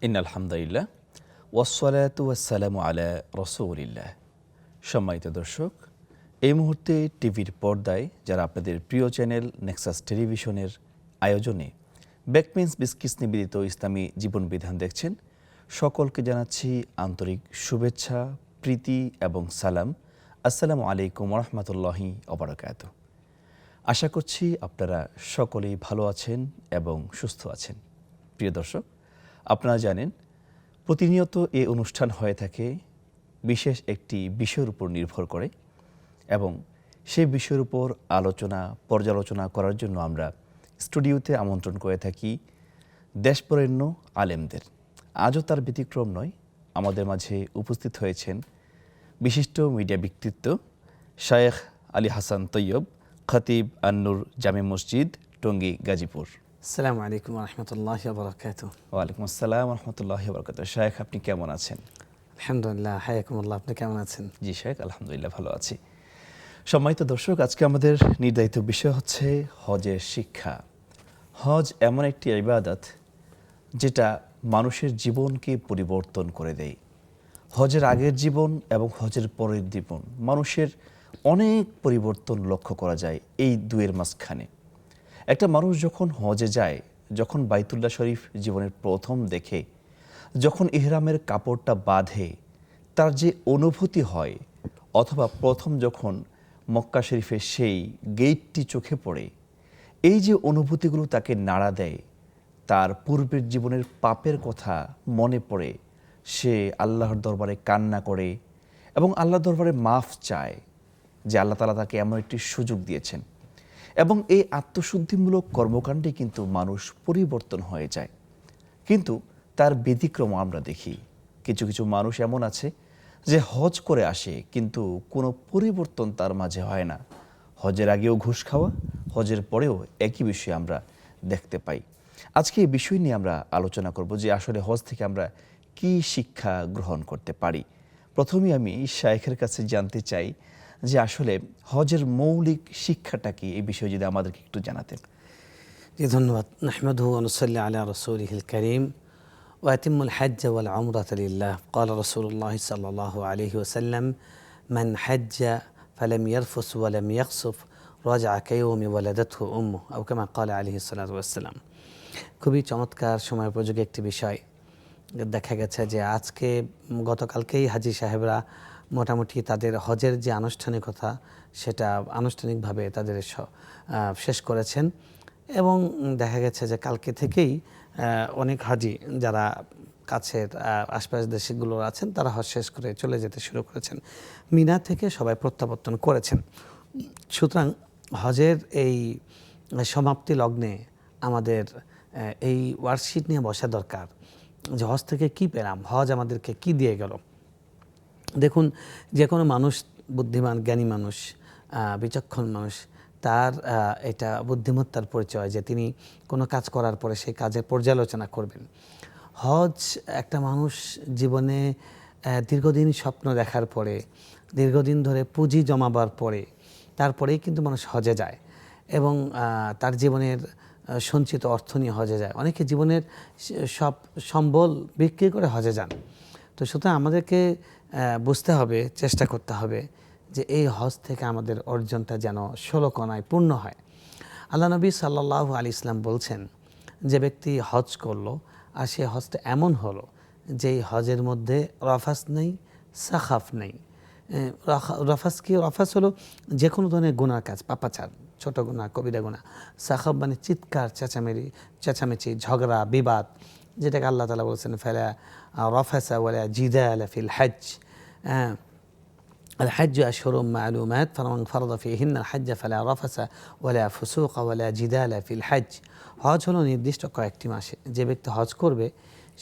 ইন্নাল হামদুলিল্লাহ ওয়াসসালাতু ওয়াসসালামু আলা রাসূলিল্লাহ। সম্মানিত দর্শক, এই মুহূর্তে টিভির পর্দায় যারা আপনাদের প্রিয় চ্যানেল নেক্সাস টেলিভিশনের আয়োজনে ব্যাকমেন্স বিস্কিটস নিবেদিত ইসলামী জীবন বিধান দেখছেন, সকলকে জানাচ্ছি আন্তরিক শুভেচ্ছা, প্রীতি এবং সালাম। আসসালামু আলাইকুম ওয়া রাহমাতুল্লাহি ওয়া বারাকাতুহু। আশা করছি আপনারা সকলেই ভালো আছেন এবং সুস্থ আছেন। প্রিয় দর্শক, আপনারা জানেন প্রতিনিয়ত এই অনুষ্ঠান হয়ে থাকে বিশেষ একটি বিষয়ের উপর নির্ভর করে, এবং সেই বিষয়ের উপর আলোচনা পর্যালোচনা করার জন্য আমরা স্টুডিওতে আমন্ত্রণ করে থাকি দেশবরেণ্য আলেমদের। আজও তার ব্যতিক্রম নয়, আমাদের মাঝে উপস্থিত হয়েছেন বিশিষ্ট মিডিয়া ব্যক্তিত্ব শায়েখ আলী হাসান তৈয়ব, খতিব আন-নূর জামে মসজিদ, টঙ্গী, গাজীপুর। আসসালামু আলাইকুম ওয়া রাহমাতুল্লাহি ওয়া বারাকাতুহু। ওয়ালাইকুম আসসালাম ওয়া রাহমাতুল্লাহি ওয়া বারাকাতুহু। শায়েখ, আপনি কেমন আছেন? আলহামদুলিল্লাহ, হায়াকুমুল্লাহ। আপনি কেমন আছেন? জি শায়েখ, আলহামদুলিল্লাহ ভালো আছি। সম্মানিত দর্শক, আজকে আমাদের নির্ধারিত বিষয় হচ্ছে হজের শিক্ষা। হজ এমন একটি ইবাদত যেটা মানুষের জীবনকে পরিবর্তন করে দেয়। হজের আগের জীবন এবং হজের পরের জীবন, মানুষের অনেক পরিবর্তন লক্ষ্য করা যায় এই দুয়ের মাঝখানে। একটা মানুষ যখন হজে যায়, যখন বাইতুল্লাহ শরীফ জীবনের প্রথম দেখে, যখন ইহরামের কাপড়টা বাঁধে, তার যে অনুভূতি হয়, অথবা প্রথম যখন মক্কা শরীফের সেই গেটটি চোখে পড়ে, এই যে অনুভূতিগুলো তাকে নাড়া দেয়, তার পূর্বের জীবনের পাপের কথা মনে পড়ে, সে আল্লাহর দরবারে কান্না করে এবং আল্লাহর দরবারে মাফ চায় যে আল্লাহ তাআলা তাকে এমন একটি সুযোগ দিয়েছেন। এবং এই আত্মশুদ্ধিমূলক কর্মকাণ্ডে কিন্তু মানুষ পরিবর্তন হয়ে যায়। কিন্তু তার ব্যতিক্রম আমরা দেখি, কিছু কিছু মানুষ এমন আছে যে হজ করে আসে কিন্তু কোনো পরিবর্তন তার মাঝে হয় না। হজের আগেও ঘুষ খাওয়া, হজের পরেও একই বিষয় আমরা দেখতে পাই। আজকে এই বিষয় নিয়ে আমরা আলোচনা করব যে আসলে হজ থেকে আমরা কি শিক্ষা গ্রহণ করতে পারি। প্রথমেই আমি শায়েখের কাছে জানতে চাই যে আসলে হজের মৌলিক শিক্ষাটা কি, এই বিষয়ে যদি আমাদেরকে একটু জানাতেন। জি, ধন্যবাদ। নাহমাদুহু ওয়া নুসাল্লি আলা রাসূলিহিল কারীম ওয়া আতিম্মুল হাজ্জ ওয়াল উমরাতা লিল্লাহ। ক্বালা রাসূলুল্লাহ সাল্লাল্লাহু আলাইহি ওয়াসাল্লাম, মান হাজ্জা ফালাম ইয়ারফুস ওয়া লাম ইয়াকসুফ রাজা'a কায়াওমি ওয়ালাদাতহু উম্মুহু আও কামা ক্বালা আলাইহিস সালাতু ওয়াসসালাম। খুবই চমৎকার সময়োপযোগী একটি বিষয়। দেখা গেছে যে আজকে গতকালকেই হাজী সাহেবরা মোটামুটি তাদের হজের যে আনুষ্ঠানিকতা সেটা আনুষ্ঠানিকভাবে তাদের শেষ করেছেন, এবং দেখা গেছে যে কালকে থেকেই অনেক হাজী যারা কাছের আশপাশ দেশগুলো আছেন তারা হজ শেষ করে চলে যেতে শুরু করেছেন। মিনা থেকে সবাই প্রত্যাবর্তন করেছেন। সুতরাং হজের এই সমাপ্তি লগ্নে আমাদের এই ওয়ার্কশিট নিয়ে বসা দরকার যে হজ থেকে কি পেলাম, হজ আমাদেরকে কি দিয়ে গেল। দেখুন, যে কোনো মানুষ, বুদ্ধিমান জ্ঞানী মানুষ, বিচক্ষণ মানুষ, তার এটা বুদ্ধিমত্তার পরিচয় যে তিনি কোনো কাজ করার পরে সেই কাজের পর্যালোচনা করবেন। হজ একটা মানুষ জীবনে দীর্ঘদিন স্বপ্ন দেখার পরে, দীর্ঘদিন ধরে পুঁজি জমাবার পরে, তারপরেই কিন্তু মানুষ হজে যায় এবং তার জীবনের সঞ্চিত অর্থ নিয়ে হজে যায়। অনেকে জীবনের সব সম্বল বিক্রি করে হজে যান। তো সুতরাং আমাদেরকে বুঝতে হবে, চেষ্টা করতে হবে যে এই হজ থেকে আমাদের অর্জনটা যেন 16 কণায় পূর্ণ হয়। আল্লাহ নবী সাল্লাল্লাহু আলাইহি ওয়াসাল্লাম বলছেন, যে ব্যক্তি হজ করলো আর সে হজটা এমন হলো যে হজের মধ্যে রফাস নেই, সাখাফ নেই। রফাস কি? রফাস হলো যে কোনো ধরনের গুনার কাজ, পাপাচার, ছোট গুনাহ, কবিরা গুনাহ। সাখাফ মানে চিৎকার, চেঁচামেচি, ঝগড়া, বিবাদ, যেটাকে আল্লাহ তাআলা বলছেন ফালা রফাসা ওয়ালা জিদালা ফিল হজ। الحج أشهر معلومات فمن فرض فيهن الحج فلا رفث ولا فسوق ولا جدال في الحج। হজ হলো নির্দিষ্ট কয়েকটি মাসে, যে ব্যক্তি হজ করবে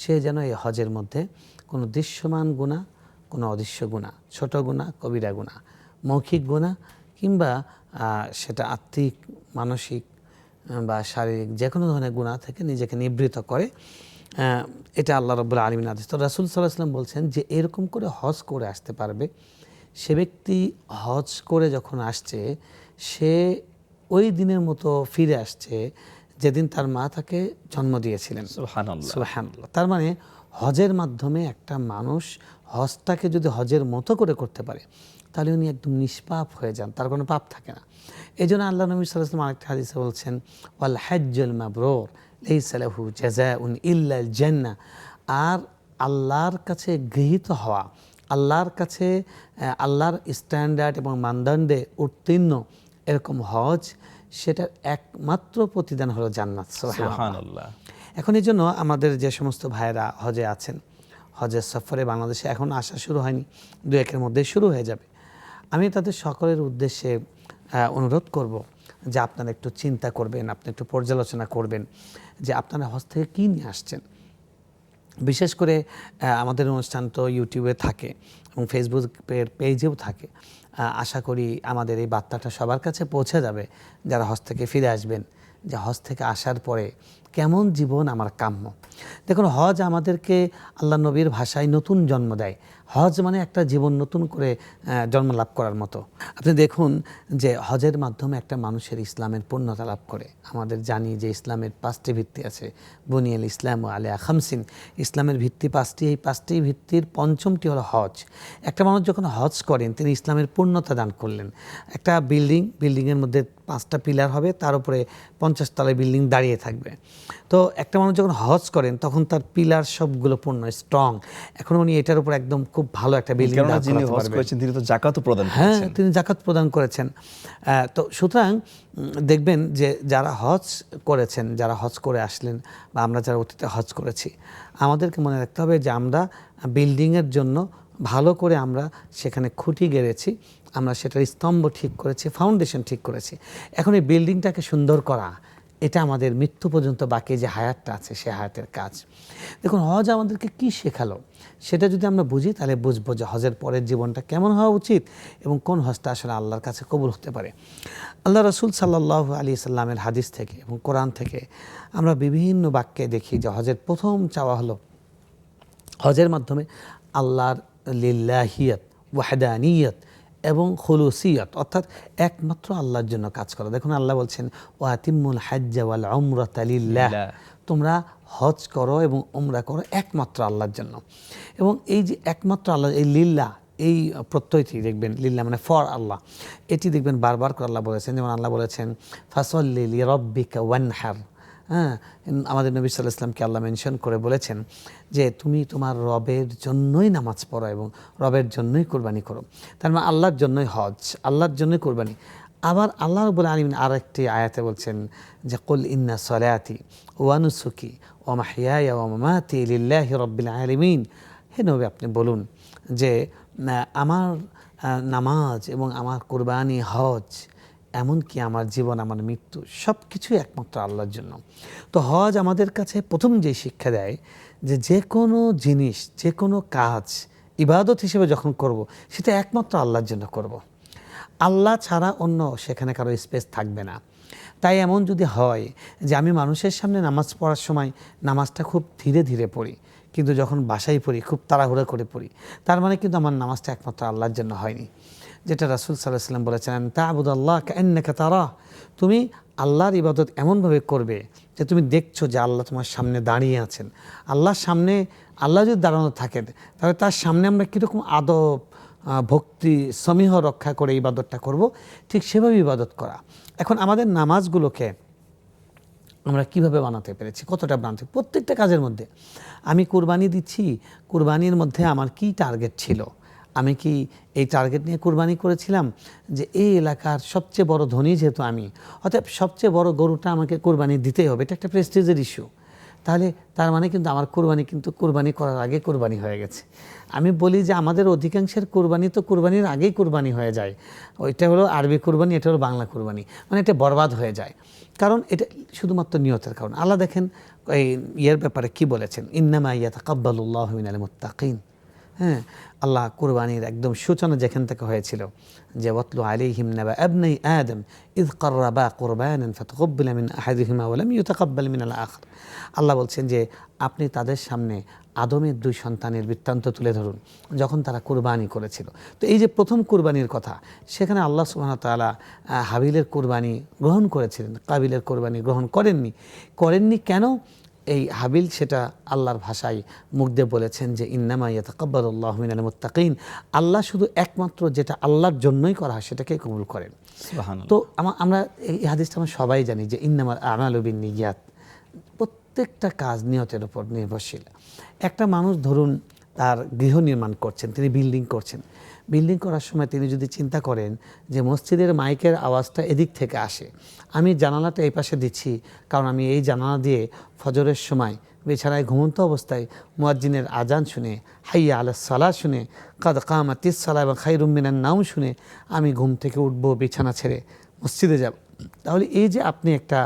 সে যেন এই হজের মধ্যে কোনো দৃশ্যমান গুনাহ, কোনো অদৃশ্য গুনাহ, ছোট গুনাহ, কবিরা গুনাহ, মৌখিক গুনাহ কিংবা সেটা আত্মিক, মানসিক বা শারীরিক যে কোনো ধরনের গুনাহ থেকে নিজেকে নিবৃত করে। এটা আল্লাহ রাব্বুল আলামিন আদেশ। তো রাসূল সাল্লাল্লাহু আলাইহি ওয়াসাল্লাম বলছেন যে এরকম করে হজ করে আসতে পারবে সে ব্যক্তি হজ করে যখন আসছে সে ওই দিনের মতো ফিরে আসছে যেদিন তার মা তাকে জন্ম দিয়েছিলেন। সুবহানাল্লাহ। সুবহানাল্লাহ। তার মানে হজের মাধ্যমে একটা মানুষ হজটাকে যদি হজের মতো করে করতে পারে তাহলে উনি একদম নিষ্পাপ হয়ে যান, তার কোনো পাপ থাকে না। এই জন্য আল্লাহ নবী সাল্লাল্লাহু আলাইহি ওয়াসাল্লাম আরেকটা হাদিসে বলছেন, ওয়াল হাজ্জুল মাবরুর লাইসা লাহু জাযাউন ইল্লাল জান্নাহ। আর আল্লাহর কাছে গৃহীত হওয়া, আল্লাহর কাছে আল্লাহর স্ট্যান্ডার্ড এবং মানদণ্ডে উত্তীর্ণ এরকম হজ, সেটার একমাত্র প্রতিদান হলো জান্নাত। সুবহানাল্লাহ। এখন এই জন্য আমাদের যে সমস্ত ভাইয়েরা হজে আছেন, হজের সফরে বাংলাদেশে এখন আসা শুরু হয়নি, 2-1 মধ্যেই শুরু হয়ে যাবে। আমি তাদের সকলের উদ্দেশ্যে অনুরোধ করব যে আপনারা একটু চিন্তা করবেন, আপনি একটু পর্যালোচনা করবেন যে আপনারা হজ থেকে কী নিয়ে আসছেন। বিশেষ করে আমাদের অনুষ্ঠান তো ইউটিউবে থাকে এবং ফেসবুকের পেজেও থাকে। আশা করি আমাদের এই বার্তাটা সবার কাছে পৌঁছে যাবে যারা হজ থেকে ফিরে আসবেন, যে হজ থেকে আসার পরে কেমন জীবন আমার কাম্য। দেখুন, হজ আমাদেরকে আল্লাহ নবীর ভাষায় নতুন জন্ম দেয়। হজ মানে একটা জীবন নতুন করে জন্ম লাভ করার মতো। আপনি দেখুন যে হজের মাধ্যমে একটা মানুষের ইসলামের পূর্ণতা লাভ করে। আমাদের জানি যে ইসলামের 5টি ভিত্তি আছে, বুনিয়াল ইসলাম ও আলিয়া খামসিন। ইসলামের ভিত্তি 5টি, এই 5টি ভিত্তির পঞ্চমটি হলো হজ। একটা মানুষ যখন হজ করেন তিনি ইসলামের পূর্ণতা দান করলেন। একটা বিল্ডিংয়ের মধ্যে 5টা পিলার হবে, তার উপরে 50 তলায় বিল্ডিং দাঁড়িয়ে থাকবে। তো একটা মানুষ যখন হজ করেন তখন তার পিলার সবগুলো পূর্ণ স্ট্রং। এখন উনি এটার উপর একদম খুব ভালো একটা বিল্ডিং দাঁড় যিনি করাতে হজ পারবেন। করেছেন তিনি তো যাকাতও প্রদান হ্যাঁ, করেছেন। তিনি যাকাত প্রদান করেছেন। তো সুতরাং দেখবেন যে যারা হজ করেছেন, যারা হজ করে আসলেন বা আমরা যারা অতীতে হজ করেছি, আমাদেরকে মনে রাখতে হবে যে আমরা বিল্ডিংয়ের জন্য ভালো করে আমরা সেখানে খুঁটি গেড়েছি, আমরা সেটার স্তম্ভ ঠিক করেছি, ফাউন্ডেশন ঠিক করেছি। এখন এই বিল্ডিংটাকে সুন্দর করা, এটা আমাদের মৃত্যু পর্যন্ত বাকি যে হায়াতটা আছে সে হায়াতের কাজ। দেখুন, হজ আমাদেরকে কি শেখালো সেটা যদি আমরা বুঝি তাহলে বুঝবো যে হজের পরের জীবনটা কেমন হওয়া উচিত এবং কোন হজটা আসলে আল্লাহর কাছে কবুল হতে পারে। আল্লাহ রাসূল সাল্লাল্লাহু আলাইহি সাল্লামের হাদিস থেকে এবং কোরআন থেকে আমরা বিভিন্ন বাক্যে দেখি যে হজের প্রথম চাওয়া হলো হজের মাধ্যমে আল্লাহর লিল্লাহিয়ত, ওয়াহদানিয়ত এবং খুলুসিয়ত, অর্থাৎ একমাত্র আল্লাহর জন্য কাজ করা। দেখুন, আল্লাহ বলছেন ওয়াতিমুল হাজ্জা ওয়াল উমরাতা লিল্লাহ, তোমরা হজ করো এবং উমরা করো একমাত্র আল্লাহর জন্য। এবং এই যে একমাত্র আল্লাহ, এই লিল্লাহ, এই প্রত্যয়টি দেখবেন, লিল্লাহ মানে ফর আল্লাহ, এটি দেখবেন বারবার করে আল্লাহ বলেছেন। যেমন আল্লাহ বলেছেন ফাসল্লি লিরাব্বিকা ওয়ানহার। হ্যাঁ, আমাদের নবী সাল্লাল্লাহু আলাইহি ওয়াসাল্লামকে আল্লাহ মেনশন করে বলেছেন যে তুমি তোমার রবের জন্যই নামাজ পড়ো এবং রবের জন্যই কোরবানি করো। তার মানে আল্লাহর জন্যই হজ, আল্লাহর জন্যই কোরবানি। আবার আল্লাহ রাব্বুল আলামিন আর একটি আয়াতে বলছেন যে কুল ইন্না সলাতি ওয়া নুসুকি ওয়া মাহইয়ায়া ওয়া মামাতি লিল্লাহি রাব্বিল আলামিন। হে নবী, আপনি বলুন যে আমার নামাজ এবং আমার কোরবানি, হজ, এমনকি আমার জীবন, আমার মৃত্যু, সব কিছুই একমাত্র আল্লাহর জন্য। তো হজ আমাদের কাছে প্রথম যে শিক্ষা দেয় যে যে কোনো জিনিস, যে কোনো কাজ ইবাদত হিসেবে যখন করব সেটা একমাত্র আল্লাহর জন্য করব। আল্লাহ ছাড়া অন্য সেখানে কারো স্পেস থাকবে না। তাই এমন যদি হয় যে আমি মানুষের সামনে নামাজ পড়ার সময় নামাজটা খুব ধীরে ধীরে পড়ি, কিন্তু যখন বাসায় পড়ি খুব তাড়াহুড়ো করে পড়ি, তার মানে কিন্তু আমার নামাজটা একমাত্র আল্লাহর জন্য হয়নি। যেটা রাসূল সাল্লাল্লাহু আলাইহি ওয়াসাল্লাম বলেছেন তা'বুদাল্লাহ কাআন্নাকা তারাহ, তুমি আল্লাহর ইবাদত এমনভাবে করবে যে তুমি দেখছো যে আল্লাহ তোমার সামনে দাঁড়িয়ে আছেন। আল্লাহর সামনে আল্লাহ যদি দাঁড়ানো থাকেন তাহলে তার সামনে আমরা কীরকম আদব, ভক্তি, সমীহ রক্ষা করে ইবাদতটা করব, ঠিক সেভাবে ইবাদত করা। এখন আমাদের নামাজগুলোকে আমরা কিভাবে বানাতে পেরেছি, কতটা বানাতে, প্রত্যেকটা কাজের মধ্যে আমি কুরবানি দিচ্ছি, কুরবানির মধ্যে আমার কি টার্গেট ছিল, আমি কি এই টার্গেট নিয়ে কুরবানি করেছিলাম যে এই এলাকার সবচেয়ে বড় ধনী যেহেতু আমি, অতএব সবচেয়ে বড় গরুটা আমাকে কুরবানি দিতেই হবে, এটা একটা প্রেস্টিজের ইস্যু। তাহলে তার মানে কিন্তু আমার কুরবানি কিন্তু কুরবানি করার আগে কুরবানি হয়ে গেছে। আমি বলি যে আমাদের অধিকাংশের কুরবানি তো কুরবানির আগেই কুরবানি হয়ে যায়। ওইটা হলো আরবি কুরবানি, এটা হলো বাংলা কুরবানি, মানে এটা বরবাদ হয়ে যায়। কারণ এটা শুধুমাত্র নিয়তের কারণ। আল্লাহ দেখেন এই ইয়ের ব্যাপারে কি বলেছেন, ইন্নামা ইয়াতাকাব্বালুল্লাহু মিনাল মুত্তাকিন। হ্যাঁ, আল্লাহ কুরবানির একদম সূচনা যেখান থেকে হয়েছিল যে ওয়াতলু আলাইহিম নাবা আবনাই আদম ইয কাররাবা কুরবানান ফাতাকাব্বালা মিন আহাদিহিমা ওয়া লাম ইউতাকাব্বাল মিনাল আখর। আল্লাহ বলছেন যে আপনি তাদের সামনে আদমের 2 সন্তানের বৃত্তান্ত তুলে ধরুন যখন তারা কুরবানি করেছিল। তো এই যে প্রথম কুরবানির কথা, সেখানে আল্লাহ সুবহানাহু ওয়া তাআলা হাবিলের কুরবানি গ্রহণ করেছিলেন, কাবিলের কুরবানি গ্রহণ করেননি। কেন? এই হাবিল সেটা আল্লাহর ভাষায় মুখ দিয়ে বলেছেন যে ইন্নামা ইয়াতাকাব্বালুল্লাহু মিনাল মুত্তাকিন, আল্লাহ শুধু একমাত্র যেটা আল্লাহর জন্যই করা হয় সেটাকেই কবুল করেন। সুবহানাল্লাহ। তো আমরা এই হাদিসটা আমরা সবাই জানি যে ইন্নামাল আমালু বিন্নিয়াত, প্রত্যেকটা কাজ নিয়তের উপর নির্ভরশীল। একটা মানুষ ধরুন তার গৃহ নির্মাণ করছেন, তিনি বিল্ডিং করছেন, বিল্ডিং করার সময় তিনি যদি চিন্তা করেন যে মসজিদের মাইকের আওয়াজটা এদিক থেকে আসে, আমি জানালাটা এই পাশে দিচ্ছি কারণ আমি এই জানালা দিয়ে ফজরের সময় বিছানায় ঘুমন্ত অবস্থায় মুয়াজ্জিনের আজান শুনে, হাইয়া আলাস সালাহ শুনে, কাদ কামাতিস সালাহ এবং খায়রুম মিনান নাওম শুনে আমি ঘুম থেকে উঠবো, বিছানা ছেড়ে মসজিদে যাব। তাহলে এই যে আপনি একটা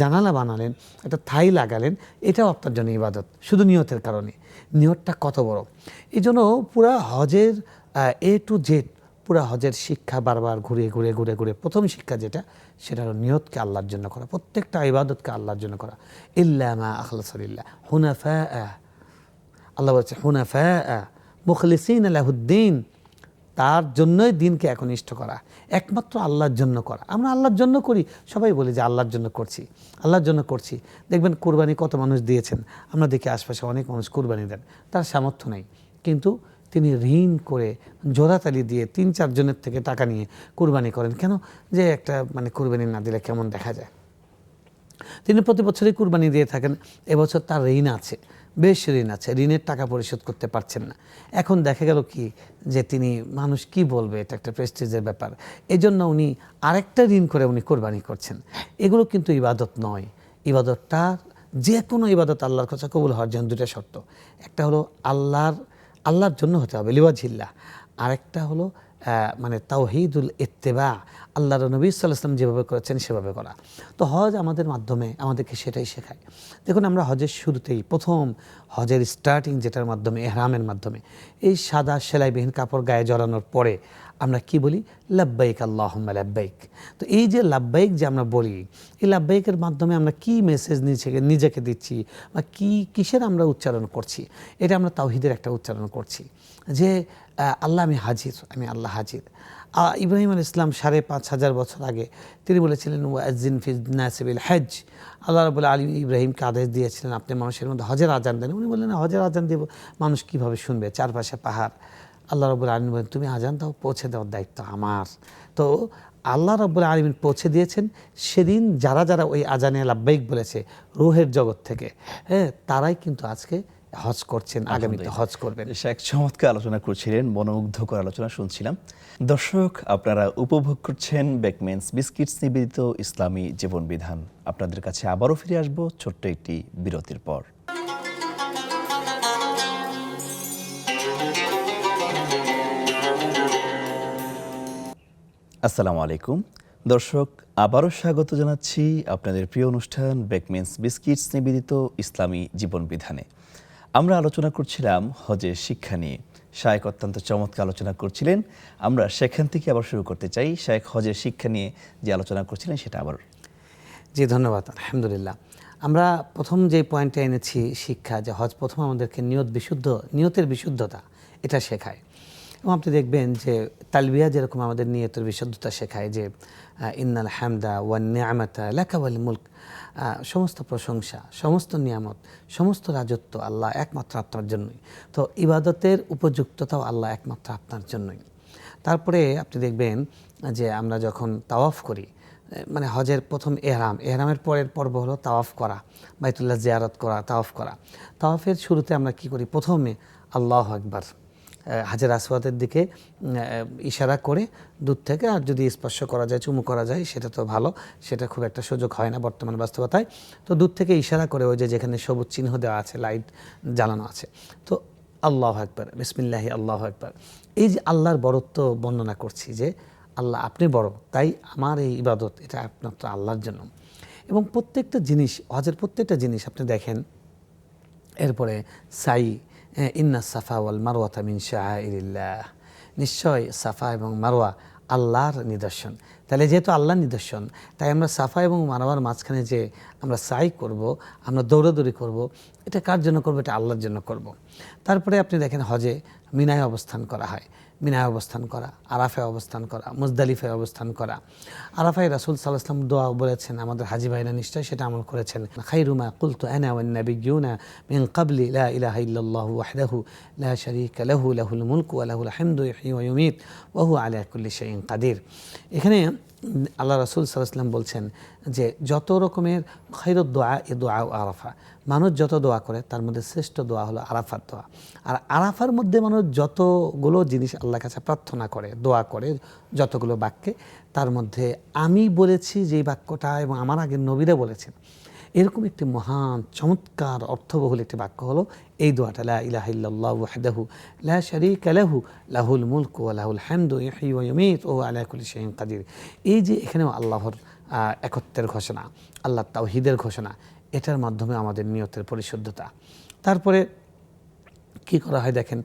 জানালা বানালেন, একটা থাই লাগালেন, এটাও আপনার জন্য ইবাদত, শুধু নিয়তের কারণে। নিয়তটা কত বড়! এই জন্য পুরা হজের এ টু জেড, পুরা হজের শিক্ষা বারবার ঘুরে ঘুরে ঘুরে ঘুরে প্রথম শিক্ষা যেটা, সেটা হলো নিয়তকে আল্লাহর জন্য করা, প্রত্যেকটা ইবাদতকে আল্লাহর জন্য করা। ইল্লা মা আখলাসা লিল্লাহ হুনাফা, আল্লাহ বলছে হুনাফা মুখলিসিনা লাহুদ্দিন, তার জন্যই দিনকে একনিষ্ঠ করা, একমাত্র আল্লাহর জন্য করা। আমরা আল্লাহর জন্য করি, সবাই বলি যে আল্লাহর জন্য করছি, আল্লাহর জন্য করছি। দেখবেন কোরবানি কত মানুষ দিয়েছেন, আমরা দেখি আশপাশে অনেক মানুষ কোরবানি দেন, তার সামর্থ্য নেই, কিন্তু তিনি ঋণ করে জোড়াতালি দিয়ে ৩-৪ জনের থেকে টাকা নিয়ে কোরবানি করেন। কেন? যে একটা কোরবানি না দিলে কেমন দেখা যায়। তিনি প্রতি বছরই কুরবানি দিয়ে থাকেন, এবছর তার ঋণ আছে, বেশ ঋণ আছে, ঋণের টাকা পরিশোধ করতে পারছেন না। এখন দেখা গেল কি যে তিনি, মানুষ কি বলবে, এটা একটা প্রেস্টিজের ব্যাপার, এই জন্য উনি আরেকটা ঋণ করে উনি কোরবানি করছেন। এগুলো কিন্তু ইবাদত নয়। ইবাদতটা, যে কোনো ইবাদত আল্লাহর কাছে কবুল হওয়ার জন্য দুটো শর্ত, একটা হলো আল্লাহর জন্য হতে হবে লিওয়াজিল্লাহ, আরেকটা হলো তাওহীদুল ইত্তেবা, আল্লাহর নবী সাল্লাল্লাহু আলাইহি ওয়াসাল্লাম যেভাবে করেছেন সেভাবে করা। তো হজ আমাদের মাধ্যমে আমাদেরকে সেটাই শেখায়। দেখুন, আমরা হজের শুরুতেই, প্রথম হজের স্টার্টিং যেটার মাধ্যমে, এহরামের মাধ্যমে, এই সাদা সেলাইবিহীন কাপড় গায়ে জড়ানোর পরে আমরা কি বলি? লাব্বাইক আল্লাহুম্মা লাব্বাইক। তো এই যে লাব্বাইক যে আমরা বলি, এই লাব্বাইকের মাধ্যমে আমরা কি মেসেজ নিজেকে দিচ্ছি, বা কিসের আমরা উচ্চারণ করছি? এটা আমরা তাওহীদের একটা উচ্চারণ করছি যে আল্লাহ আমি হাজির, আমি আল্লাহ হাজির। ইব্রাহিম আলাইহিস সালাম ৫,৫০০ বছর আগে তিনি বলেছিলেন ওয়াজ্জিন ফিন নাসি বিল হজ। আল্লাহ রাব্বুল আলামিন ইব্রাহিমকে আদেশ দিয়েছিলেন আপনি মানুষের মধ্যে হজের আজান দেন। উনি বললেন হজের আজান দেব, মানুষ কিভাবে শুনবে, চারপাশে পাহাড়। আল্লাহ রাব্বুল আলামিন বলেন তুমি আজান দাও, পৌঁছে দেওয়ার দায়িত্ব আমার। তো আল্লাহ রাব্বুল আলামিন পৌঁছে দিয়েছেন। সেদিন যারা যারা ওই আজানে লাব্বাইক বলেছে রূহের জগৎ থেকে, তারাই কিন্তু আজকে হজ করছেন, আগামীতে হজ করবেন। এক চমৎকার আলোচনা করছিলেন, মনোমুগ্ধকর আলোচনা শুনছিলাম। দর্শক, আপনারা উপভোগ করছেন বেকম্যানস বিস্কিটস নিবেদিত ইসলামী জীবন বিধান। আপনাদের কাছে আবারও ফিরে আসবো ছোট্ট একটি বিরতির পর। আসসালামু আলাইকুম দর্শক, আবারও স্বাগত জানাচ্ছি আপনাদের প্রিয় অনুষ্ঠান বেকম্যানস বিস্কিটস নিবেদিত ইসলামী জীবন বিধানে। আমরা আলোচনা করছিলাম হজের শিক্ষা নিয়ে। শায়েখ অত্যন্ত চমৎকার আলোচনা করছিলেন, আমরা সেখান থেকে আবার শুরু করতে চাই। শায়েখ, হজের শিক্ষা নিয়ে যে আলোচনা করছিলেন সেটা আবার। জি, ধন্যবাদ। আলহামদুলিল্লাহ, আমরা প্রথম যে পয়েন্টটা এনেছি শিক্ষা, যে হজ প্রথম আমাদেরকে নিয়তের বিশুদ্ধতা এটা শেখায়। এবং আপনি দেখবেন যে তালবিয়া যেরকম আমাদের নিয়তের বিশুদ্ধতা শেখায়, যে ইন্নাল হামদা ওয়ান নিআমাতা লাকা ওয়াল মুলক, সমস্ত প্রশংসা, সমস্ত নিয়ামত, সমস্ত রাজত্ব আল্লাহ একমাত্র আপনার জন্যই। তো ইবাদতের উপযুক্ততাও আল্লাহ একমাত্র আপনার জন্যই। তারপরে আপনি দেখবেন যে আমরা যখন তাওয়াফ করি, হজের প্রথম এহরামের পরের পর্ব হলো তাওয়াফ করা, বাইতুল্লাহ জিয়ারত করা, তাওয়াফ করা। তাওয়াফের শুরুতে আমরা কি করি? প্রথমে আল্লাহু আকবার, হাজের আসওয়াদের দিকে ইশারা করে দূর থেকে, আর যদি স্পর্শ করা যায়, চুমু করা যায় সেটা তো ভালো, সেটা খুব একটা সুযোগ হয় না বর্তমান বাস্তবতায়। তো দূর থেকে ইশারা করে, ওই যে যেখানে সবুজ চিহ্ন দেওয়া আছে, লাইট জ্বালানো আছে, তো আল্লাহু আকবার, বিসমিল্লাহি আল্লাহু আকবার। এই যে আল্লাহর বড়ত্ব বর্ণনা করছি, যে আল্লাহ আপনি বড়, তাই আমার এই ইবাদত এটা একমাত্র আল্লাহর জন্য। এবং প্রত্যেকটা জিনিস, হজের প্রত্যেকটা জিনিস আপনি দেখেন। এরপরে সাই, ইন্না সাফা ওয়াল মারওয়াতা মিন শাআইরিল্লাহ, নিশ্চয় সাফা এবং মারওয়া আল্লাহর নিদর্শন। তাহলে যেহেতু আল্লাহর নিদর্শন, তাই আমরা সাফা এবং মারওয়ার মাঝখানে যে আমরা সাই করব, আমরা দৌড়াদৌড়ি করব, এটা কার জন্য করব? এটা আল্লাহর জন্য করব। তারপরে আপনি দেখেন হজে মিনায় অবস্থান করা হয়, মিনায় অবস্থান করা, আরাফায় অবস্থান করা, মুজদালিফায় অবস্থান করা। আরাফায় রাসূল সাল্লাল্লাহু আলাইহি ওয়াসাল্লাম দোয়া বলেছেন, আমাদের হাজী ভাইরা নিশ্চয় সেটা আমল করেছেন। খায়রু মা কুলতু আনা ওয়ান নাবিয়্যুনা মিন ক্বাবলি লা ইলাহা ইল্লাল্লাহু ওয়াহদাহু লা শারীকা লাহু লাহুল মুলকু ওয়া লাহুল হামদু ইহয়ি ওয়া ইউমীত ওয়া হুয়া আলা কুল্লি শাইইন কাদির। এখানে আল্লাহ রাসূল সাল্লাল্লাহু আলাইহি ওয়াসাল্লাম বলছেন যে যত রকমের খায়রুদ দোয়া এ দোয়া আরাফা, মানুষ যত দোয়া করে তার মধ্যে শ্রেষ্ঠ দোয়া হলো আরাফার দোয়া। আর আরাফার মধ্যে মানুষ যতগুলো জিনিস আল্লাহর কাছে প্রার্থনা করে, দোয়া করে, যতগুলো বাক্যে, তার মধ্যে আমি বলেছি যেই বাক্যটা এবং আমার আগের নবীরা বলেছেন, এরকম একটি মহান চমৎকার অর্থবহুল একটি বাক্য হলো এই দোয়াটা, লা ইলাহা ইল্লাল্লাহু ওয়াহদাহু লা শারীকা লাহু লাহুল মুলকু ওয়া লাহুল হামদু ইহয়ি ওয়া ইউমীত ওয়া হুয়া আলা কুল্লি শাইইন কাদির। এই যে এখানেও আল্লাহর একত্বের ঘোষণা, আল্লাহর তাওহীদের ঘোষণা, এটার মাধ্যমে আমাদের নিয়তের পরিশুদ্ধতা। তারপরে কি করা হয় দেখেন,